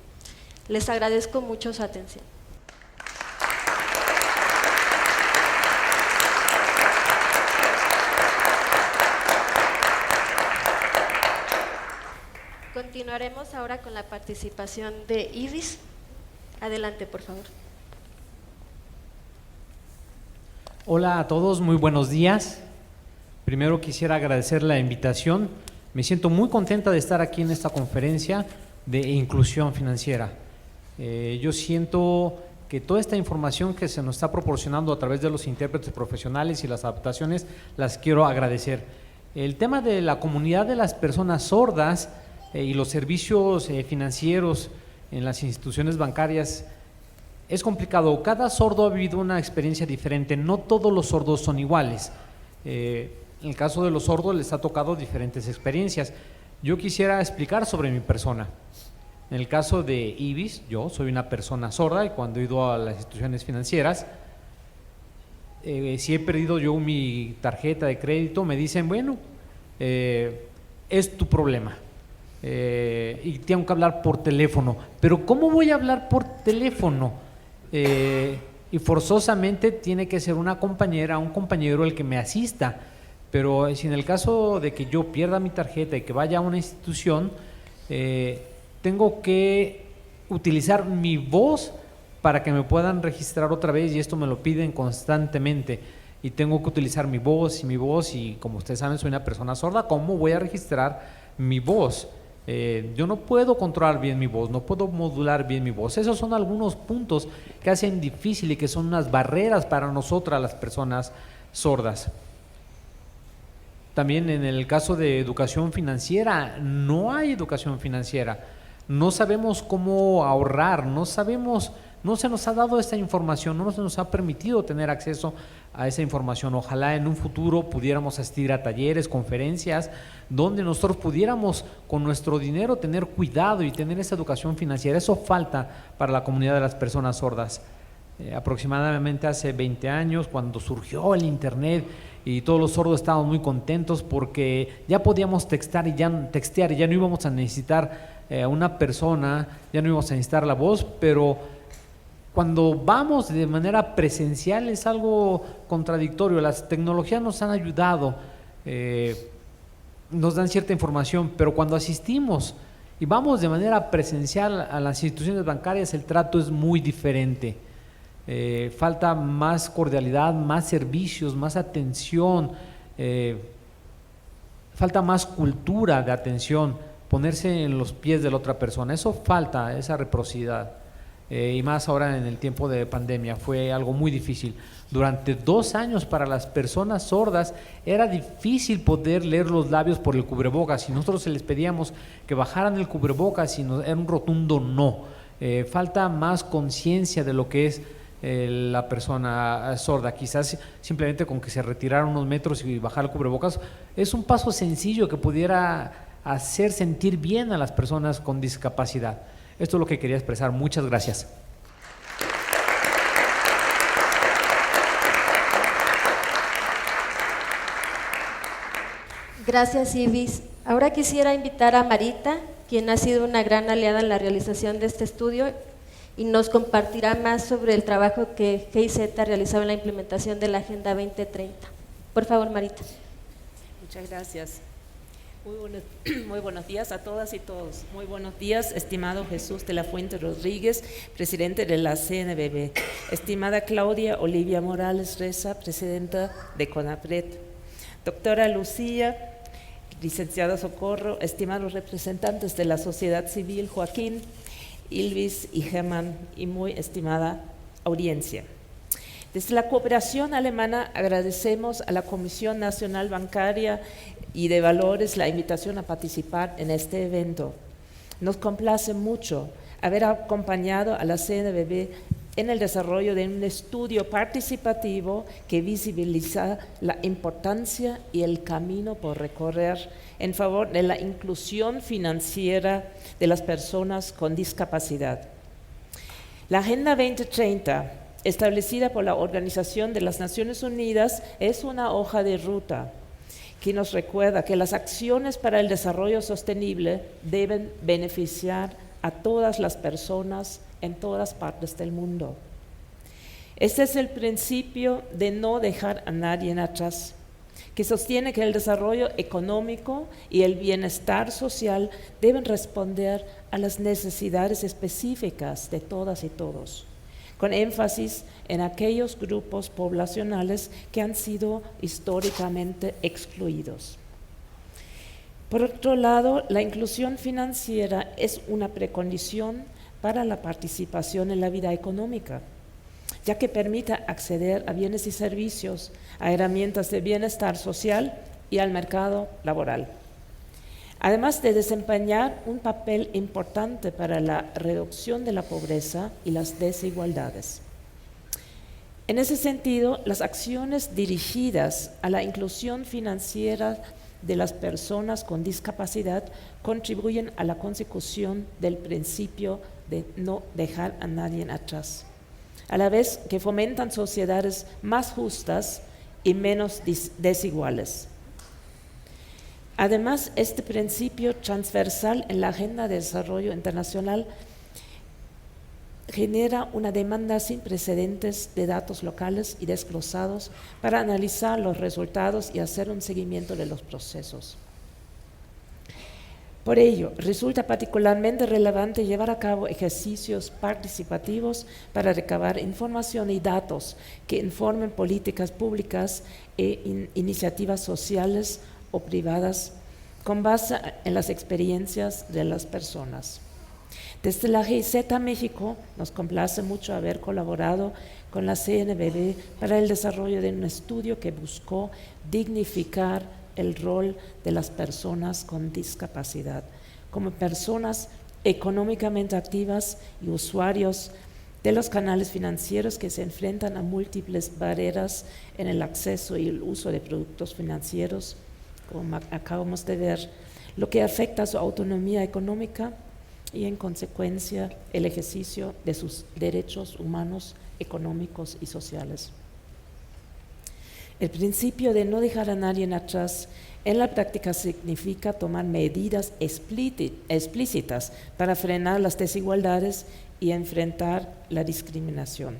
Les agradezco mucho su atención. Continuaremos ahora con la participación de Ibis. Adelante, por favor. Hola a todos, muy buenos días. Primero quisiera agradecer la invitación. Me siento muy contenta de estar aquí en esta conferencia de inclusión financiera. Yo siento que toda esta información que se nos está proporcionando a través de los intérpretes profesionales y las adaptaciones, las quiero agradecer. El tema de la comunidad de las personas sordas y los servicios financieros en las instituciones bancarias es complicado. Cada sordo ha vivido una experiencia diferente, no todos los sordos son iguales. En el caso de los sordos les ha tocado diferentes experiencias. Yo quisiera explicar sobre mi persona. En el caso de Ibis, yo soy una persona sorda y cuando he ido a las instituciones financieras, si he perdido yo mi tarjeta de crédito, me dicen, bueno, es tu problema. Y tengo que hablar por teléfono, pero ¿cómo voy a hablar por teléfono? Y forzosamente tiene que ser una compañera, un compañero el que me asista, pero si en el caso de que yo pierda mi tarjeta y que vaya a una institución, tengo que utilizar mi voz para que me puedan registrar otra vez, y esto me lo piden constantemente, y tengo que utilizar mi voz, y como ustedes saben soy una persona sorda. ¿Cómo voy a registrar mi voz? Yo no puedo controlar bien mi voz, no puedo modular bien mi voz. Esos son algunos puntos que hacen difícil y que son unas barreras para nosotras las personas sordas. También en el caso de educación financiera, no hay educación financiera. No sabemos cómo ahorrar, no se nos ha dado esta información, no se nos ha permitido tener acceso a esa información. Ojalá en un futuro pudiéramos asistir a talleres, conferencias, donde nosotros pudiéramos con nuestro dinero tener cuidado y tener esa educación financiera. Eso falta para la comunidad de las personas sordas. Aproximadamente hace 20 años, cuando surgió el internet y todos los sordos estábamos muy contentos porque ya podíamos textear y ya no íbamos a necesitar a una persona, ya no íbamos a necesitar la voz, pero cuando vamos de manera presencial es algo contradictorio. Las tecnologías nos han ayudado, nos dan cierta información, pero cuando asistimos y vamos de manera presencial a las instituciones bancarias, el trato es muy diferente. Falta más cordialidad, más servicios, más atención, falta más cultura de atención, ponerse en los pies de la otra persona. Eso falta, esa reciprocidad. Y más ahora en el tiempo de pandemia, fue algo muy difícil. Durante 2 años para las personas sordas era difícil poder leer los labios por el cubrebocas. Si nosotros les pedíamos que bajaran el cubrebocas, era un rotundo no. Falta más conciencia de lo que es la persona sorda. Quizás simplemente con que se retiraran unos metros y bajar el cubrebocas es un paso sencillo que pudiera hacer sentir bien a las personas con discapacidad. Esto es lo que quería expresar. Muchas gracias. Gracias, Ibis. Ahora quisiera invitar a Marita, quien ha sido una gran aliada en la realización de este estudio y nos compartirá más sobre el trabajo que GIZ ha realizado en la implementación de la Agenda 2030. Por favor, Marita. Muchas gracias. Muy buenos días a todas y todos. Muy buenos días, estimado Jesús de la Fuente Rodríguez, presidente de la CNBB. Estimada Claudia Olivia Morales Reza, presidenta de CONAPRED. Doctora Lucía, licenciada Socorro, estimados representantes de la sociedad civil, Joaquín, Ilvis y Germán, y muy estimada audiencia. Desde la cooperación alemana agradecemos a la Comisión Nacional Bancaria y de Valores la invitación a participar en este evento. Nos complace mucho haber acompañado a la CNBB en el desarrollo de un estudio participativo que visibiliza la importancia y el camino por recorrer en favor de la inclusión financiera de las personas con discapacidad. La Agenda 2030, establecida por la Organización de las Naciones Unidas, es una hoja de ruta que nos recuerda que las acciones para el desarrollo sostenible deben beneficiar a todas las personas en todas partes del mundo. Este es el principio de no dejar a nadie atrás, que sostiene que el desarrollo económico y el bienestar social deben responder a las necesidades específicas de todas y todos, con énfasis en aquellos grupos poblacionales que han sido históricamente excluidos. Por otro lado, la inclusión financiera es una precondición para la participación en la vida económica, ya que permite acceder a bienes y servicios, a herramientas de bienestar social y al mercado laboral, además de desempeñar un papel importante para la reducción de la pobreza y las desigualdades. En ese sentido, las acciones dirigidas a la inclusión financiera de las personas con discapacidad contribuyen a la consecución del principio de no dejar a nadie atrás, a la vez que fomentan sociedades más justas y menos desiguales. Además, este principio transversal en la Agenda de Desarrollo Internacional genera una demanda sin precedentes de datos locales y desglosados para analizar los resultados y hacer un seguimiento de los procesos. Por ello, resulta particularmente relevante llevar a cabo ejercicios participativos para recabar información y datos que informen políticas públicas e iniciativas sociales o privadas con base en las experiencias de las personas. Desde la GIZ México nos complace mucho haber colaborado con la CNBB para el desarrollo de un estudio que buscó dignificar el rol de las personas con discapacidad como personas económicamente activas y usuarios de los canales financieros que se enfrentan a múltiples barreras en el acceso y el uso de productos financieros, como acabamos de ver, lo que afecta a su autonomía económica y en consecuencia el ejercicio de sus derechos humanos, económicos y sociales. El principio de no dejar a nadie atrás en la práctica significa tomar medidas explícitas para frenar las desigualdades y enfrentar la discriminación.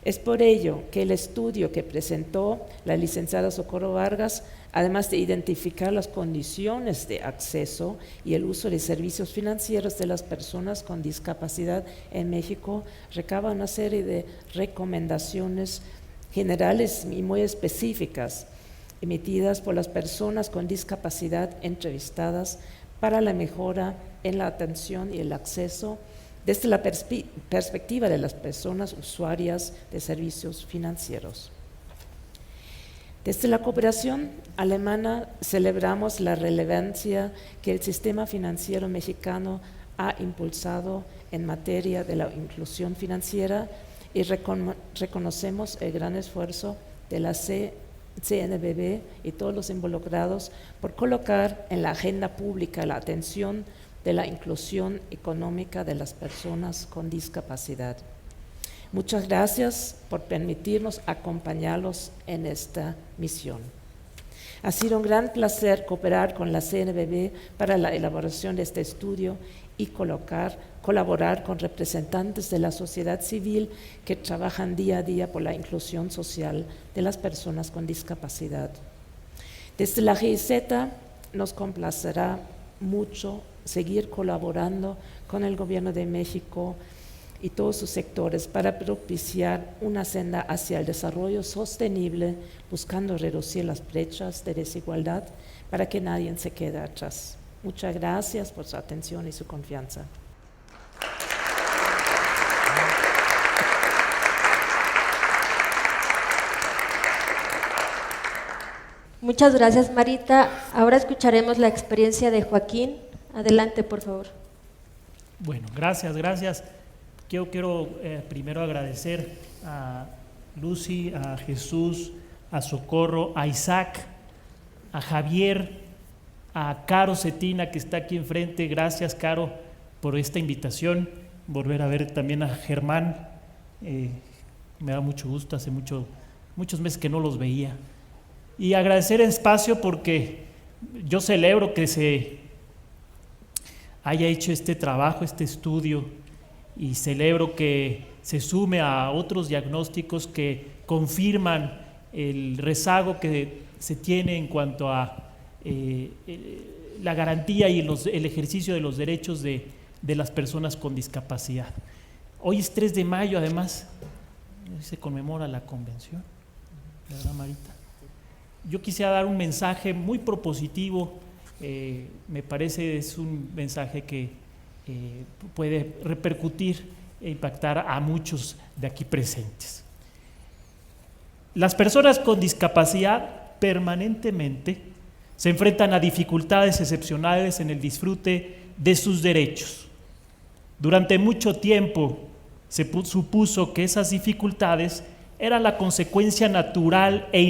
Es por ello que el estudio que presentó la licenciada Socorro Vargas, además de identificar las condiciones de acceso y el uso de servicios financieros de las personas con discapacidad en México, recaba una serie de recomendaciones generales y muy específicas emitidas por las personas con discapacidad entrevistadas para la mejora en la atención y el acceso desde la perspectiva de las personas usuarias de servicios financieros. Desde la cooperación alemana celebramos la relevancia que el sistema financiero mexicano ha impulsado en materia de la inclusión financiera y reconocemos el gran esfuerzo de la CNBB y todos los involucrados por colocar en la agenda pública la atención de la inclusión económica de las personas con discapacidad. Muchas gracias por permitirnos acompañarlos en esta misión. Ha sido un gran placer cooperar con la CNBB para la elaboración de este estudio y colaborar con representantes de la sociedad civil que trabajan día a día por la inclusión social de las personas con discapacidad. Desde la GIZ nos complacerá mucho seguir colaborando con el Gobierno de México y todos sus sectores para propiciar una senda hacia el desarrollo sostenible, buscando reducir las brechas de desigualdad para que nadie se quede atrás. Muchas gracias por su atención y su confianza. Muchas gracias, Marita. Ahora escucharemos la experiencia de Joaquín. Adelante, por favor. Bueno, gracias. Yo quiero primero agradecer a Lucy, a Jesús, a Socorro, a Isaac, a Javier, a Caro Cetina, que está aquí enfrente. Gracias, Caro, por esta invitación. Volver a ver también a Germán. Me da mucho gusto, hace muchos meses que no los veía. Y agradecer el espacio porque yo celebro que se haya hecho este trabajo, este estudio, y celebro que se sume a otros diagnósticos que confirman el rezago que se tiene en cuanto a la garantía y el ejercicio de los derechos de las personas con discapacidad. Hoy es 3 de mayo, además, se conmemora la convención, ¿verdad, Marita? Yo quisiera dar un mensaje muy propositivo, me parece es un mensaje que puede repercutir e impactar a muchos de aquí presentes. Las personas con discapacidad permanentemente se enfrentan a dificultades excepcionales en el disfrute de sus derechos. Durante mucho tiempo se supuso que esas dificultades eran la consecuencia natural e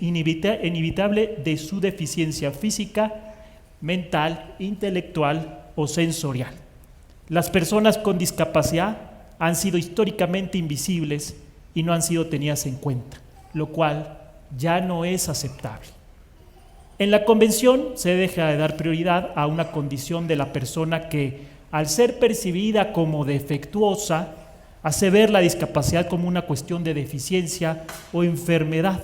inevitable de su deficiencia física, mental, intelectual o sensorial. Las personas con discapacidad han sido históricamente invisibles y no han sido tenidas en cuenta, lo cual ya no es aceptable. En la Convención se deja de dar prioridad a una condición de la persona que, al ser percibida como defectuosa, hace ver la discapacidad como una cuestión de deficiencia o enfermedad.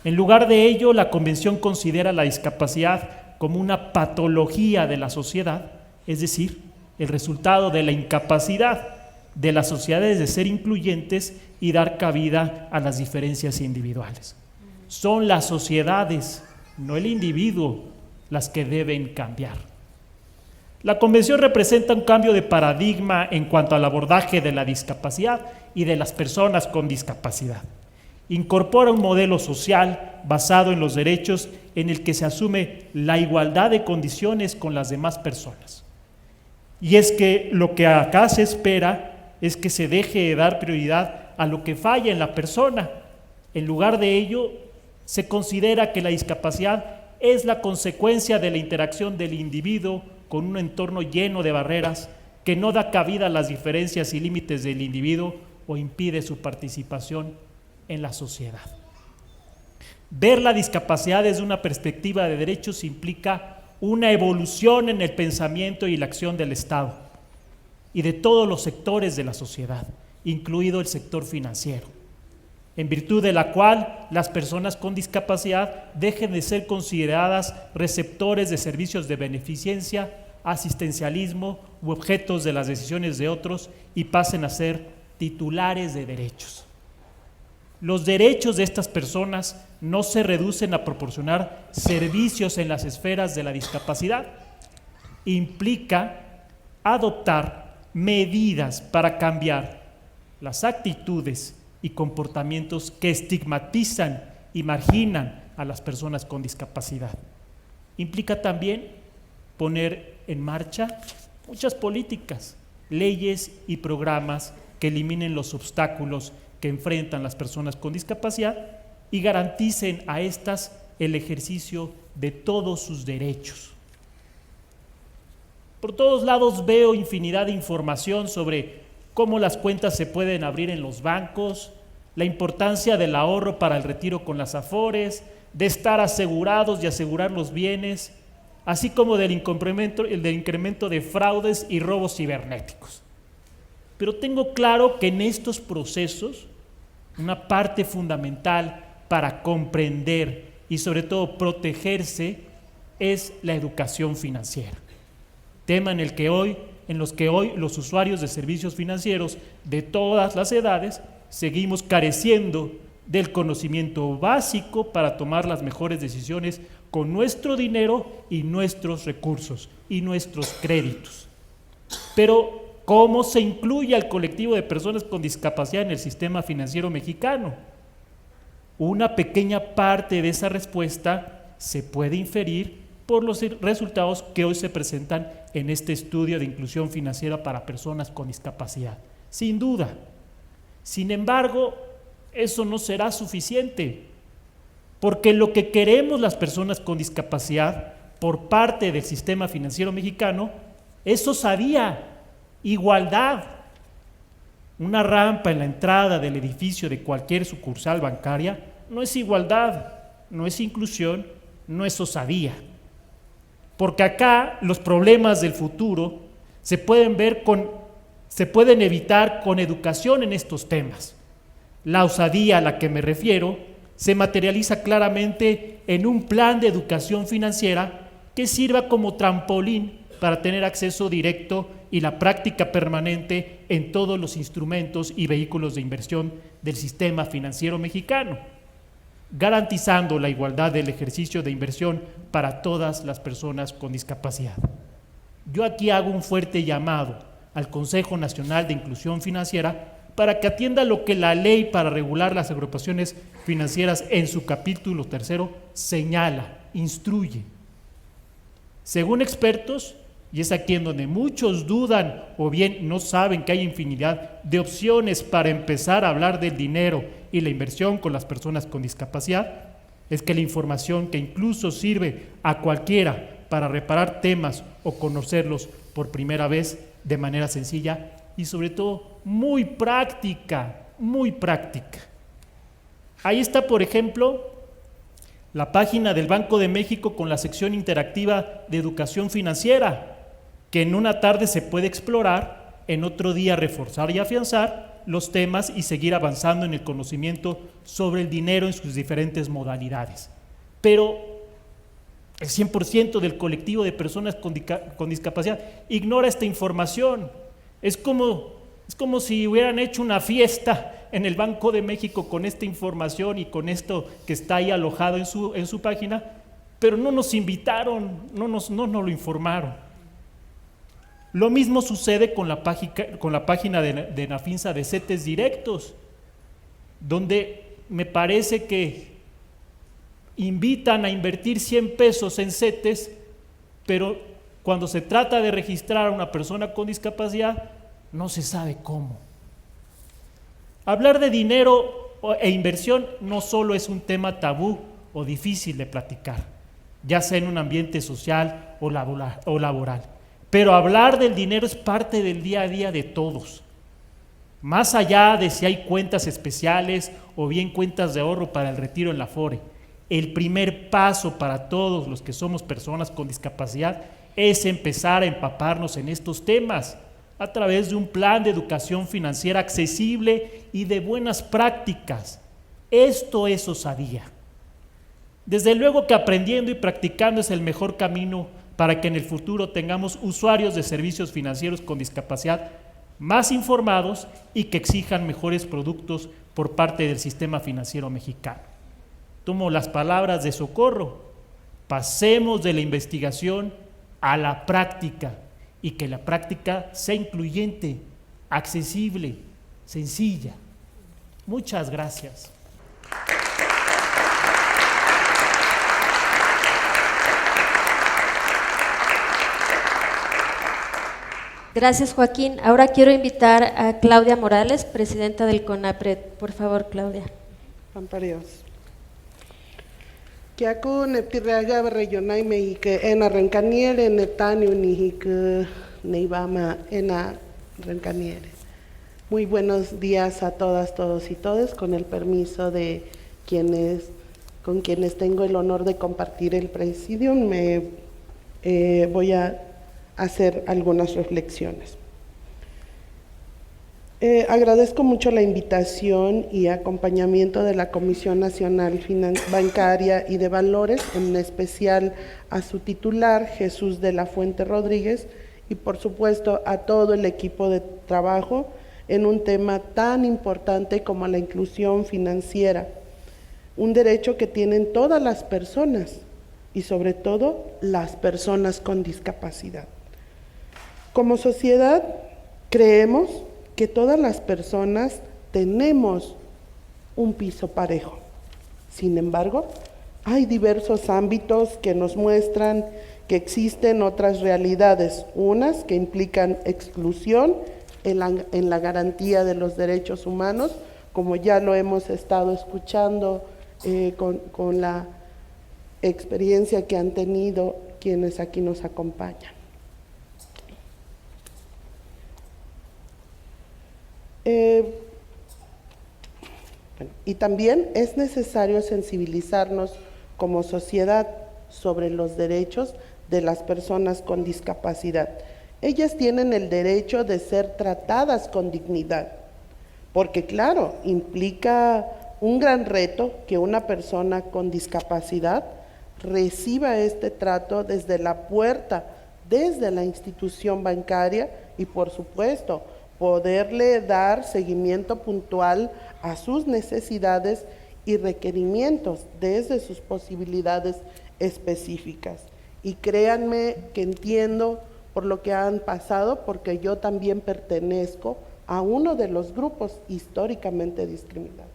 En lugar de ello, la Convención considera la discapacidad como una patología de la sociedad, es decir, el resultado de la incapacidad de las sociedades de ser incluyentes y dar cabida a las diferencias individuales. Son las sociedades, no el individuo, las que deben cambiar. La Convención representa un cambio de paradigma en cuanto al abordaje de la discapacidad y de las personas con discapacidad. Incorpora un modelo social basado en los derechos en el que se asume la igualdad de condiciones con las demás personas. Y es que lo que acá se espera es que se deje de dar prioridad a lo que falla en la persona. En lugar de ello, se considera que la discapacidad es la consecuencia de la interacción del individuo con un entorno lleno de barreras que no da cabida a las diferencias y límites del individuo o impide su participación en la sociedad. Ver la discapacidad desde una perspectiva de derechos implica una evolución en el pensamiento y la acción del Estado y de todos los sectores de la sociedad, incluido el sector financiero, en virtud de la cual las personas con discapacidad dejen de ser consideradas receptores de servicios de beneficencia, asistencialismo u objetos de las decisiones de otros y pasen a ser titulares de derechos. Los derechos de estas personas no se reducen a proporcionar servicios en las esferas de la discapacidad. Implica adoptar medidas para cambiar las actitudes y comportamientos que estigmatizan y marginan a las personas con discapacidad. Implica también poner en marcha muchas políticas, leyes y programas que eliminen los obstáculos que enfrentan las personas con discapacidad y garanticen a estas el ejercicio de todos sus derechos. Por todos lados veo infinidad de información sobre cómo las cuentas se pueden abrir en los bancos, la importancia del ahorro para el retiro con las Afores, de estar asegurados y asegurar los bienes, así como del incremento de fraudes y robos cibernéticos. Pero tengo claro que en estos procesos una parte fundamental para comprender y sobre todo protegerse es la educación financiera, tema en los que hoy los usuarios de servicios financieros de todas las edades seguimos careciendo del conocimiento básico para tomar las mejores decisiones con nuestro dinero y nuestros recursos y nuestros créditos. Pero ¿cómo se incluye al colectivo de personas con discapacidad en el sistema financiero mexicano? Una pequeña parte de esa respuesta se puede inferir por los resultados que hoy se presentan en este estudio de inclusión financiera para personas con discapacidad. Sin duda. Sin embargo, eso no será suficiente, porque lo que queremos las personas con discapacidad por parte del sistema financiero mexicano es osadía, igualdad. Una rampa en la entrada del edificio de cualquier sucursal bancaria no es igualdad, no es inclusión, no es osadía. Porque acá los problemas del futuro se pueden evitar con educación en estos temas. La osadía a la que me refiero se materializa claramente en un plan de educación financiera que sirva como trampolín para tener acceso directo y la práctica permanente en todos los instrumentos y vehículos de inversión del sistema financiero mexicano, garantizando la igualdad del ejercicio de inversión para todas las personas con discapacidad. Yo aquí hago un fuerte llamado al Consejo Nacional de Inclusión Financiera para que atienda lo que la ley para regular las agrupaciones financieras en su capítulo 3 señala, instruye. Según expertos, y es aquí en donde muchos dudan o bien no saben que hay infinidad de opciones para empezar a hablar del dinero y la inversión con las personas con discapacidad, es que la información que incluso sirve a cualquiera para reparar temas o conocerlos por primera vez de manera sencilla y sobre todo muy práctica, muy práctica. Ahí está, por ejemplo, la página del Banco de México con la sección interactiva de educación financiera, que en una tarde se puede explorar, en otro día reforzar y afianzar los temas y seguir avanzando en el conocimiento sobre el dinero en sus diferentes modalidades. Pero el 100% del colectivo de personas con discapacidad ignora esta información. Es como si hubieran hecho una fiesta en el Banco de México con esta información y con esto que está ahí alojado en su página, pero no nos invitaron, no nos lo informaron. Lo mismo sucede con la página de Nafinsa de CETES directos, donde me parece que invitan a invertir 100 pesos en CETES, pero cuando se trata de registrar a una persona con discapacidad, no se sabe cómo. Hablar de dinero e inversión no solo es un tema tabú o difícil de platicar, ya sea en un ambiente social o laboral, pero hablar del dinero es parte del día a día de todos. Más allá de si hay cuentas especiales o bien cuentas de ahorro para el retiro en la Afore, el primer paso para todos los que somos personas con discapacidad es empezar a empaparnos en estos temas a través de un plan de educación financiera accesible y de buenas prácticas. Esto es osadía. Desde luego que aprendiendo y practicando es el mejor camino para que en el futuro tengamos usuarios de servicios financieros con discapacidad más informados y que exijan mejores productos por parte del sistema financiero mexicano. Tomo las palabras de Socorro: pasemos de la investigación a la práctica, y que la práctica sea incluyente, accesible, sencilla. Muchas gracias. Gracias, Joaquín. Ahora quiero invitar a Claudia Morales, presidenta del CONAPRED. Por favor, Claudia. Pamparios. Kiaku neptiraga regional mexique en Arrancaniere neptanio nihique neibama en Arrancaniere. Muy buenos días a todas, todos y todes, con el permiso de con quienes tengo el honor de compartir el presidium, voy a hacer algunas reflexiones. Agradezco mucho la invitación y acompañamiento de la Comisión Nacional Bancaria y de Valores, en especial a su titular, Jesús de la Fuente Rodríguez, y por supuesto a todo el equipo de trabajo en un tema tan importante como la inclusión financiera, un derecho que tienen todas las personas y sobre todo las personas con discapacidad. Como sociedad creemos que todas las personas tenemos un piso parejo. Sin embargo, hay diversos ámbitos que nos muestran que existen otras realidades, unas que implican exclusión en la garantía de los derechos humanos, como ya lo hemos estado escuchando con la experiencia que han tenido quienes aquí nos acompañan. Y también es necesario sensibilizarnos como sociedad sobre los derechos de las personas con discapacidad. Ellas tienen el derecho de ser tratadas con dignidad, porque claro, implica un gran reto que una persona con discapacidad reciba este trato desde la puerta, desde la institución bancaria y por supuesto poderle dar seguimiento puntual a sus necesidades y requerimientos desde sus posibilidades específicas. Y créanme que entiendo por lo que han pasado, porque yo también pertenezco a uno de los grupos históricamente discriminados.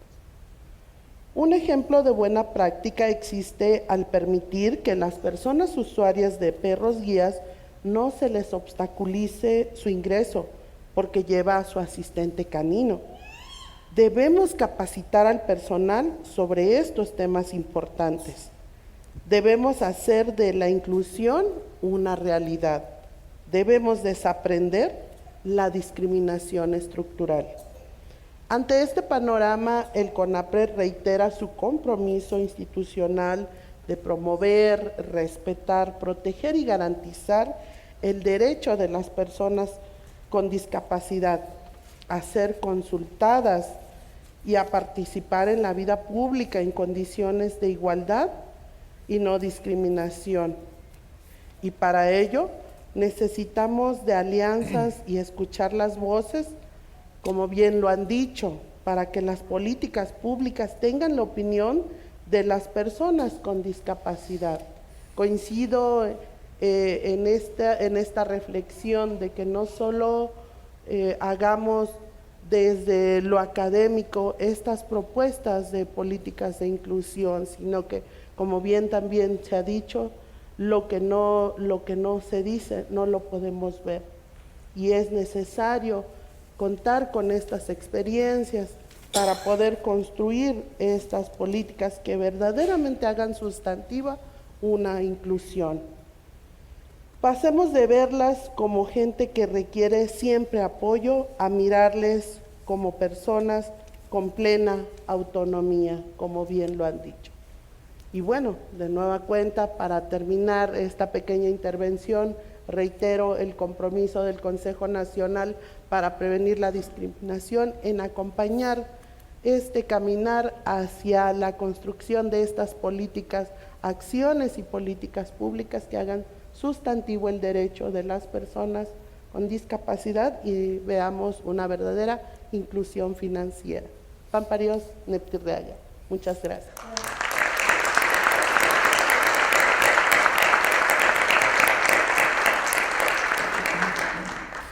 Un ejemplo de buena práctica existe al permitir que las personas usuarias de perros guías no se les obstaculice su ingreso porque lleva a su asistente canino. Debemos capacitar al personal sobre estos temas importantes. Debemos hacer de la inclusión una realidad. Debemos desaprender la discriminación estructural. Ante este panorama, el CONAPRED reitera su compromiso institucional de promover, respetar, proteger y garantizar el derecho de las personas con discapacidad a ser consultadas y a participar en la vida pública en condiciones de igualdad y no discriminación. Y para ello necesitamos de alianzas y escuchar las voces, como bien lo han dicho, para que las políticas públicas tengan la opinión de las personas con discapacidad. Coincido en esta reflexión de que no solo hagamos desde lo académico estas propuestas de políticas de inclusión, sino que, como bien también se ha dicho, lo que no se dice no lo podemos ver. Y es necesario contar con estas experiencias para poder construir estas políticas que verdaderamente hagan sustantiva una inclusión. Pasemos de verlas como gente que requiere siempre apoyo a mirarles como personas con plena autonomía, como bien lo han dicho. Y bueno, de nueva cuenta, para terminar esta pequeña intervención, reitero el compromiso del Consejo Nacional para Prevenir la Discriminación en acompañar este caminar hacia la construcción de estas políticas, acciones y políticas públicas que hagan sustantivo el derecho de las personas con discapacidad y veamos una verdadera inclusión financiera. Pamparios Neptirreaya. Muchas gracias.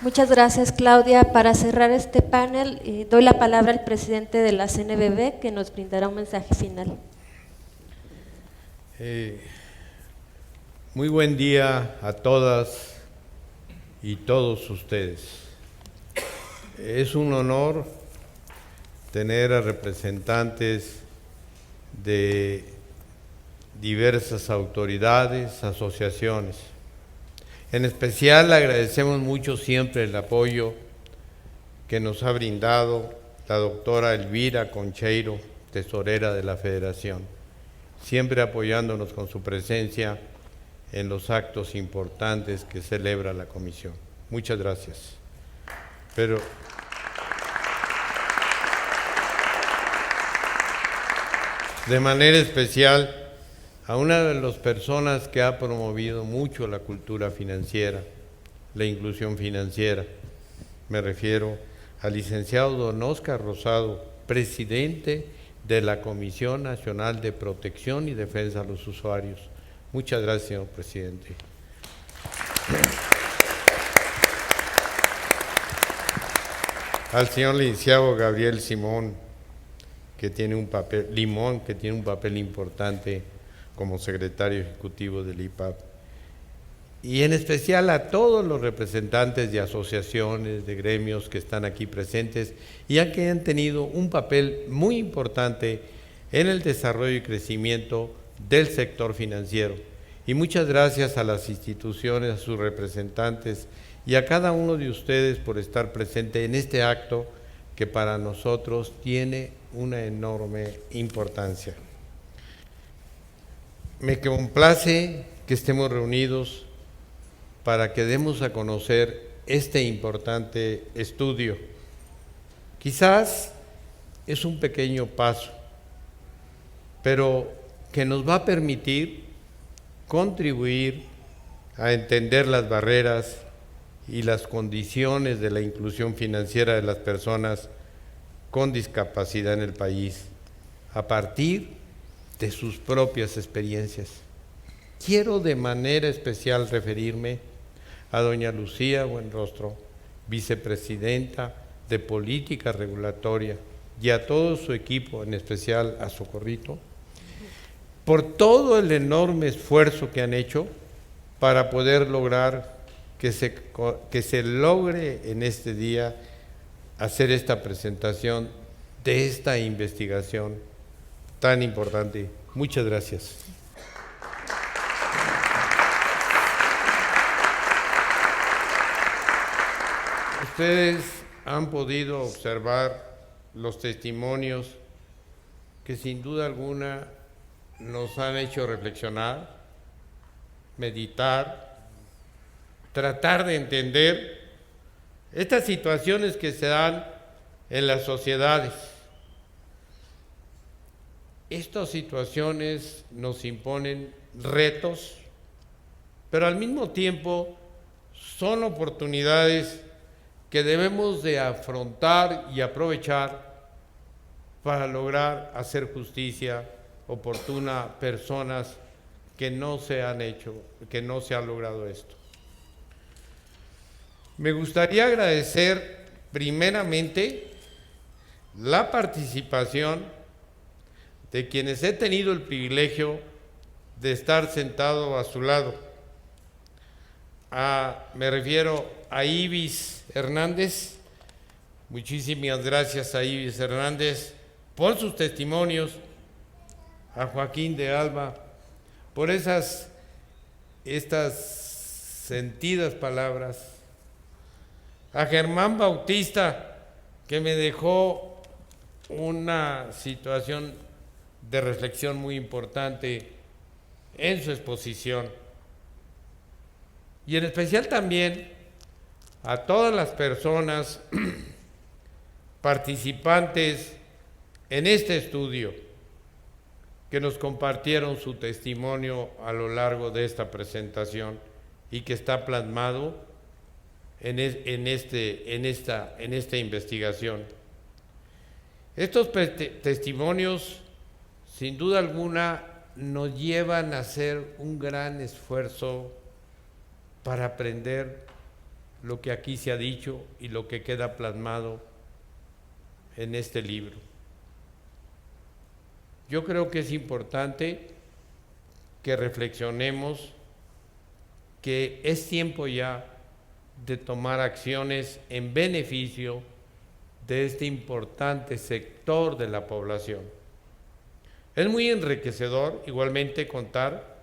Muchas gracias, Claudia. Para cerrar este panel, doy la palabra al presidente de la CNBB, que nos brindará un mensaje final. Muy buen día a todas y todos ustedes. Es un honor tener a representantes de diversas autoridades, asociaciones. En especial agradecemos mucho siempre el apoyo que nos ha brindado la doctora Elvira Concheiro, tesorera de la Federación, siempre apoyándonos con su presencia en los actos importantes que celebra la Comisión. Muchas gracias. Pero de manera especial a una de las personas que ha promovido mucho la cultura financiera, la inclusión financiera. Me refiero al licenciado don Óscar Rosado, presidente de la Comisión Nacional de Protección y Defensa de los Usuarios. Muchas gracias, señor presidente. Al señor licenciado Gabriel Simón, que tiene un papel importante como secretario ejecutivo del IPAP, y en especial a todos los representantes de asociaciones, de gremios que están aquí presentes y que han tenido un papel muy importante en el desarrollo y crecimiento del sector financiero. Y muchas gracias a las instituciones, a sus representantes y a cada uno de ustedes por estar presente en este acto que para nosotros tiene una enorme importancia. Me complace que estemos reunidos para que demos a conocer este importante estudio. Quizás es un pequeño paso, pero que nos va a permitir contribuir a entender las barreras y las condiciones de la inclusión financiera de las personas con discapacidad en el país, a partir de sus propias experiencias. Quiero de manera especial referirme a doña Lucía Buenrostro, vicepresidenta de Política Regulatoria, y a todo su equipo, en especial a Socorrito, por todo el enorme esfuerzo que han hecho para poder lograr que se logre en este día hacer esta presentación de esta investigación tan importante. Muchas gracias. Ustedes han podido observar los testimonios que sin duda alguna nos han hecho reflexionar, meditar, tratar de entender estas situaciones que se dan en las sociedades. Estas situaciones nos imponen retos, pero al mismo tiempo son oportunidades que debemos de afrontar y aprovechar para lograr hacer justicia oportuna a personas que no se han logrado esto. Me gustaría agradecer primeramente la participación de quienes he tenido el privilegio de estar sentado a su lado. Me refiero a Ibis Hernández. Muchísimas gracias a Ibis Hernández por sus testimonios, a Joaquín de Alba por estas sentidas palabras, a Germán Bautista, que me dejó una situación de reflexión muy importante en su exposición, y en especial también a todas las personas participantes en este estudio que nos compartieron su testimonio a lo largo de esta presentación y que está plasmado en esta investigación. Estos testimonios, sin duda alguna, nos llevan a hacer un gran esfuerzo para aprender lo que aquí se ha dicho y lo que queda plasmado en este libro. Yo creo que es importante que reflexionemos que es tiempo ya de tomar acciones en beneficio de este importante sector de la población. Es muy enriquecedor igualmente contar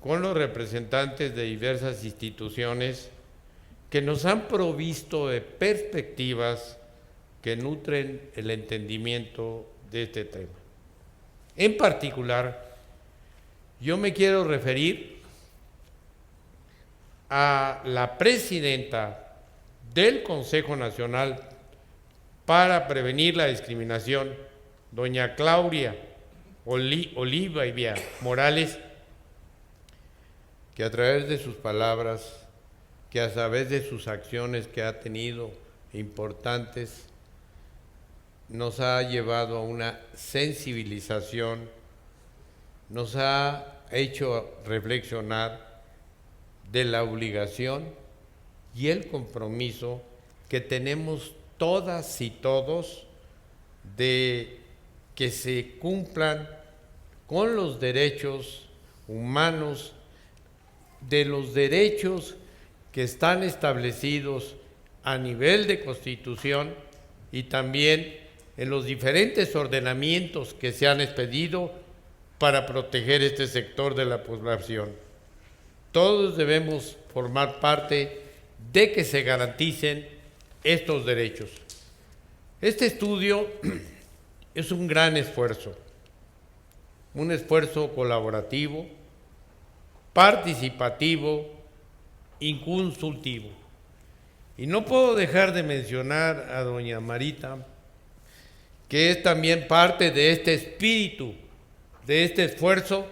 con los representantes de diversas instituciones que nos han provisto de perspectivas que nutren el entendimiento de este tema. En particular, yo me quiero referir a la presidenta del Consejo Nacional para Prevenir la Discriminación, doña Claudia Olivia Morales, que a través de sus palabras, que a través de sus acciones que ha tenido importantes, nos ha llevado a una sensibilización, nos ha hecho reflexionar de la obligación y el compromiso que tenemos todas y todos de que se cumplan con los derechos humanos, de los derechos que están establecidos a nivel de Constitución y también en los diferentes ordenamientos que se han expedido para proteger este sector de la población. Todos debemos formar parte de que se garanticen estos derechos. Este estudio es un gran esfuerzo, un esfuerzo colaborativo, participativo y consultivo. Y no puedo dejar de mencionar a doña Marita, que es también parte de este espíritu, de este esfuerzo,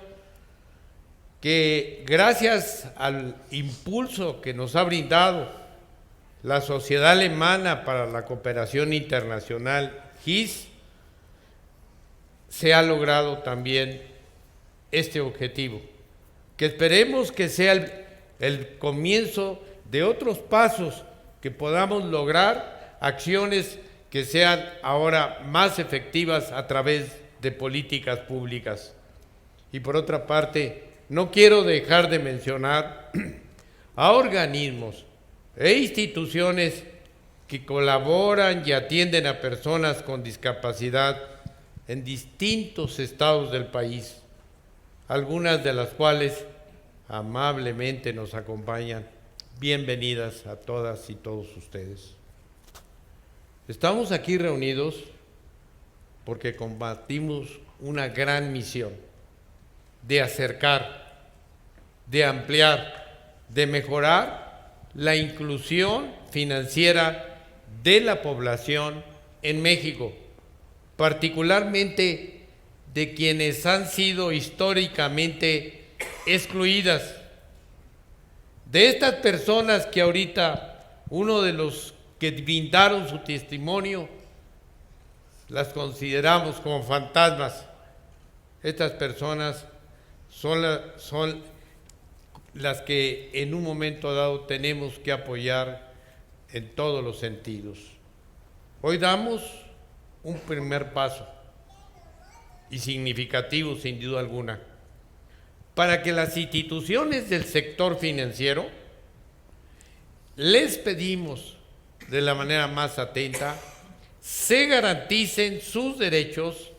que gracias al impulso que nos ha brindado la Sociedad Alemana para la Cooperación Internacional, GIS, se ha logrado también este objetivo, que esperemos que sea el comienzo de otros pasos que podamos lograr, acciones que sean ahora más efectivas a través de políticas públicas. Y por otra parte, no quiero dejar de mencionar a organismos e instituciones que colaboran y atienden a personas con discapacidad en distintos estados del país, algunas de las cuales amablemente nos acompañan. Bienvenidas a todas y todos ustedes. Estamos aquí reunidos porque compartimos una gran misión de acercar, de ampliar, de mejorar la inclusión financiera de la población en México, particularmente de quienes han sido históricamente excluidas. De estas personas que ahorita uno de los que brindaron su testimonio las consideramos como fantasmas. Estas personas son las que en un momento dado tenemos que apoyar en todos los sentidos. Hoy damos un primer paso, y significativo sin duda alguna, para que las instituciones del sector financiero les pedimos de la manera más atenta se garanticen sus derechos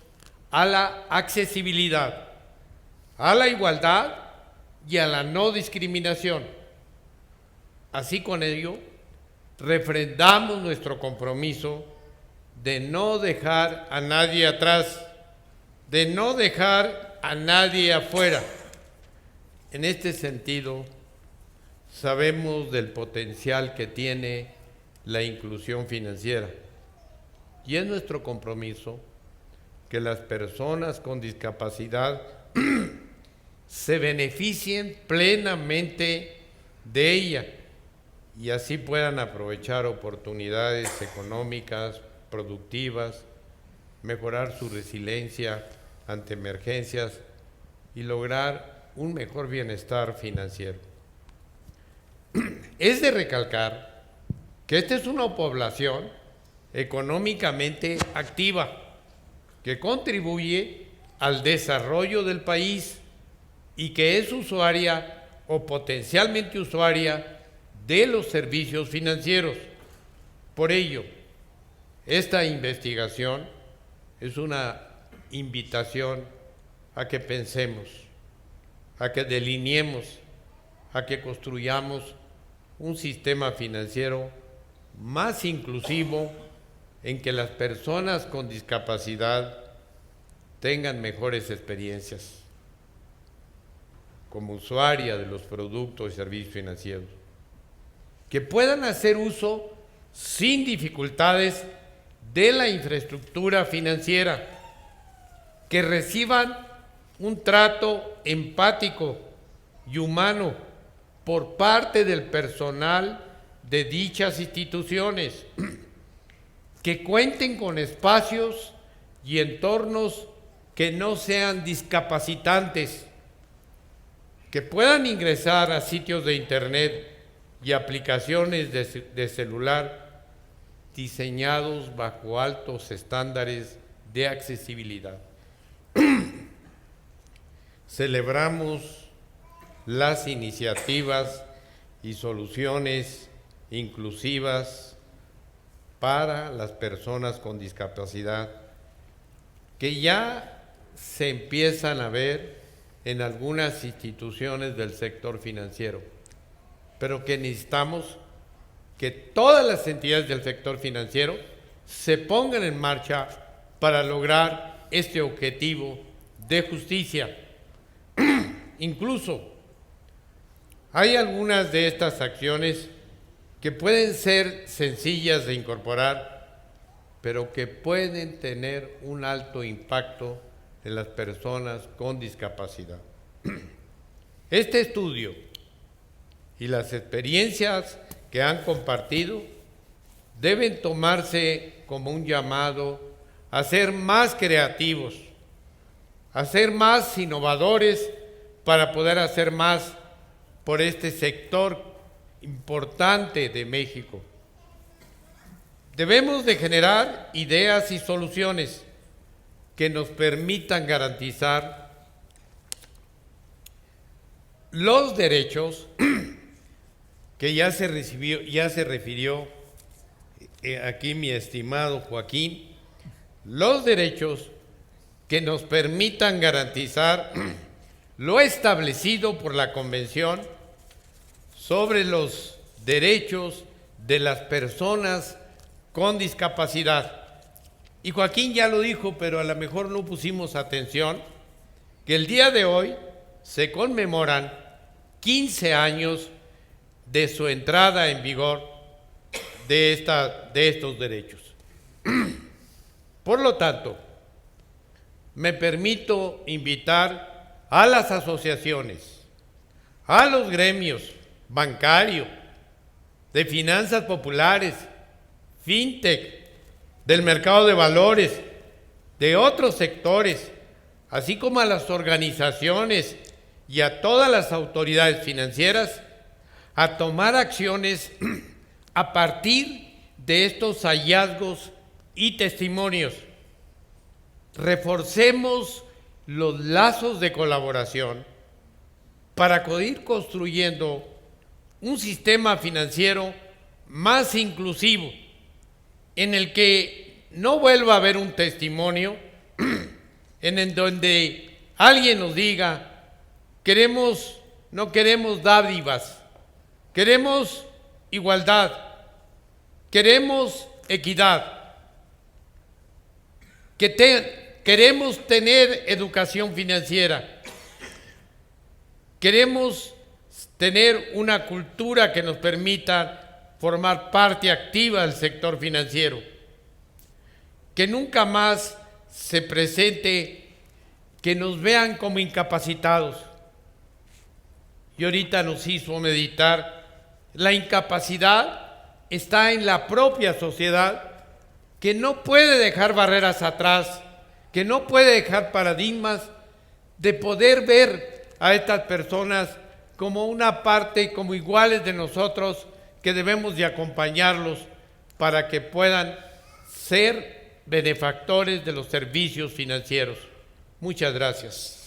a la accesibilidad, a la igualdad y a la no discriminación. Así con ello, refrendamos nuestro compromiso de no dejar a nadie atrás, de no dejar a nadie afuera. En este sentido, sabemos del potencial que tiene la inclusión financiera y es nuestro compromiso que las personas con discapacidad se beneficien plenamente de ella y así puedan aprovechar oportunidades económicas, productivas, mejorar su resiliencia ante emergencias y lograr un mejor bienestar financiero. Es de recalcar que esta es una población económicamente activa que contribuye al desarrollo del país y que es usuaria o potencialmente usuaria de los servicios financieros. Por ello, esta investigación es una invitación a que pensemos, a que delineemos, a que construyamos un sistema financiero más inclusivo en que las personas con discapacidad tengan mejores experiencias como usuaria de los productos y servicios financieros, que puedan hacer uso sin dificultades de la infraestructura financiera, que reciban un trato empático y humano por parte del personal de dichas instituciones, que cuenten con espacios y entornos que no sean discapacitantes, que puedan ingresar a sitios de internet y aplicaciones de celular diseñados bajo altos estándares de accesibilidad. Celebramos las iniciativas y soluciones inclusivas para las personas con discapacidad que ya se empiezan a ver en algunas instituciones del sector financiero, pero que necesitamos que todas las entidades del sector financiero se pongan en marcha para lograr este objetivo de justicia. Incluso hay algunas de estas acciones que pueden ser sencillas de incorporar, pero que pueden tener un alto impacto en las personas con discapacidad. Este estudio y las experiencias que han compartido deben tomarse como un llamado a ser más creativos, a ser más innovadores para poder hacer más por este sector importante de México. Debemos de generar ideas y soluciones que nos permitan garantizar los derechos que ya se refirió aquí mi estimado Joaquín, los derechos que nos permitan garantizar lo establecido por la Convención sobre los derechos de las personas con discapacidad. Y Joaquín ya lo dijo, pero a lo mejor no pusimos atención, que el día de hoy se conmemoran 15 años de su entrada en vigor de estos derechos. Por lo tanto, me permito invitar a las asociaciones, a los gremios bancarios, de finanzas populares, fintech, del mercado de valores, de otros sectores, así como a las organizaciones y a todas las autoridades financieras, a tomar acciones a partir de estos hallazgos y testimonios. reforcemos los lazos de colaboración para ir construyendo un sistema financiero más inclusivo, en el que no vuelva a haber un testimonio en donde alguien nos diga, no queremos dádivas, queremos igualdad, queremos equidad, queremos tener educación financiera, queremos tener una cultura que nos permita formar parte activa del sector financiero, que nunca más se presente que nos vean como incapacitados. Y ahorita nos hizo meditar, la incapacidad está en la propia sociedad, que no puede dejar barreras atrás, que no puede dejar paradigmas de poder ver a estas personas como una parte, como iguales de nosotros, que debemos de acompañarlos para que puedan ser benefactores de los servicios financieros. Muchas gracias.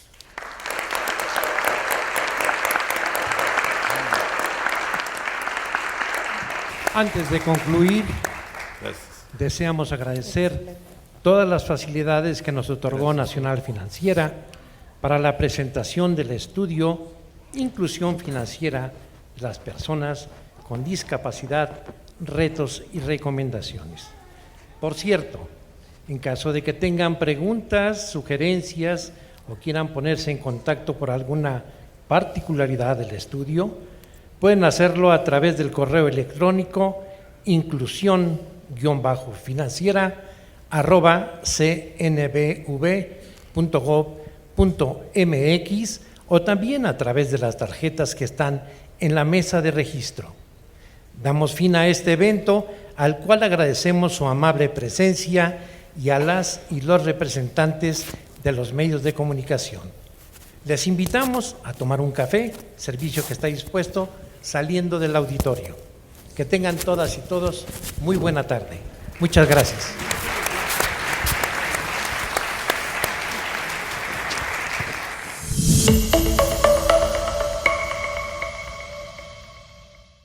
Antes de concluir, deseamos agradecer todas las facilidades que nos otorgó Nacional Financiera para la presentación del estudio Inclusión Financiera de las Personas con Discapacidad, Retos y Recomendaciones. Por cierto, en caso de que tengan preguntas, sugerencias o quieran ponerse en contacto por alguna particularidad del estudio, pueden hacerlo a través del correo electrónico inclusión-financiera@cnbv.gov.mx o también a través de las tarjetas que están en la mesa de registro. Damos fin a este evento, al cual agradecemos su amable presencia y a las y los representantes de los medios de comunicación. Les invitamos a tomar un café, servicio que está dispuesto saliendo del auditorio. Que tengan todas y todos muy buena tarde. Muchas gracias.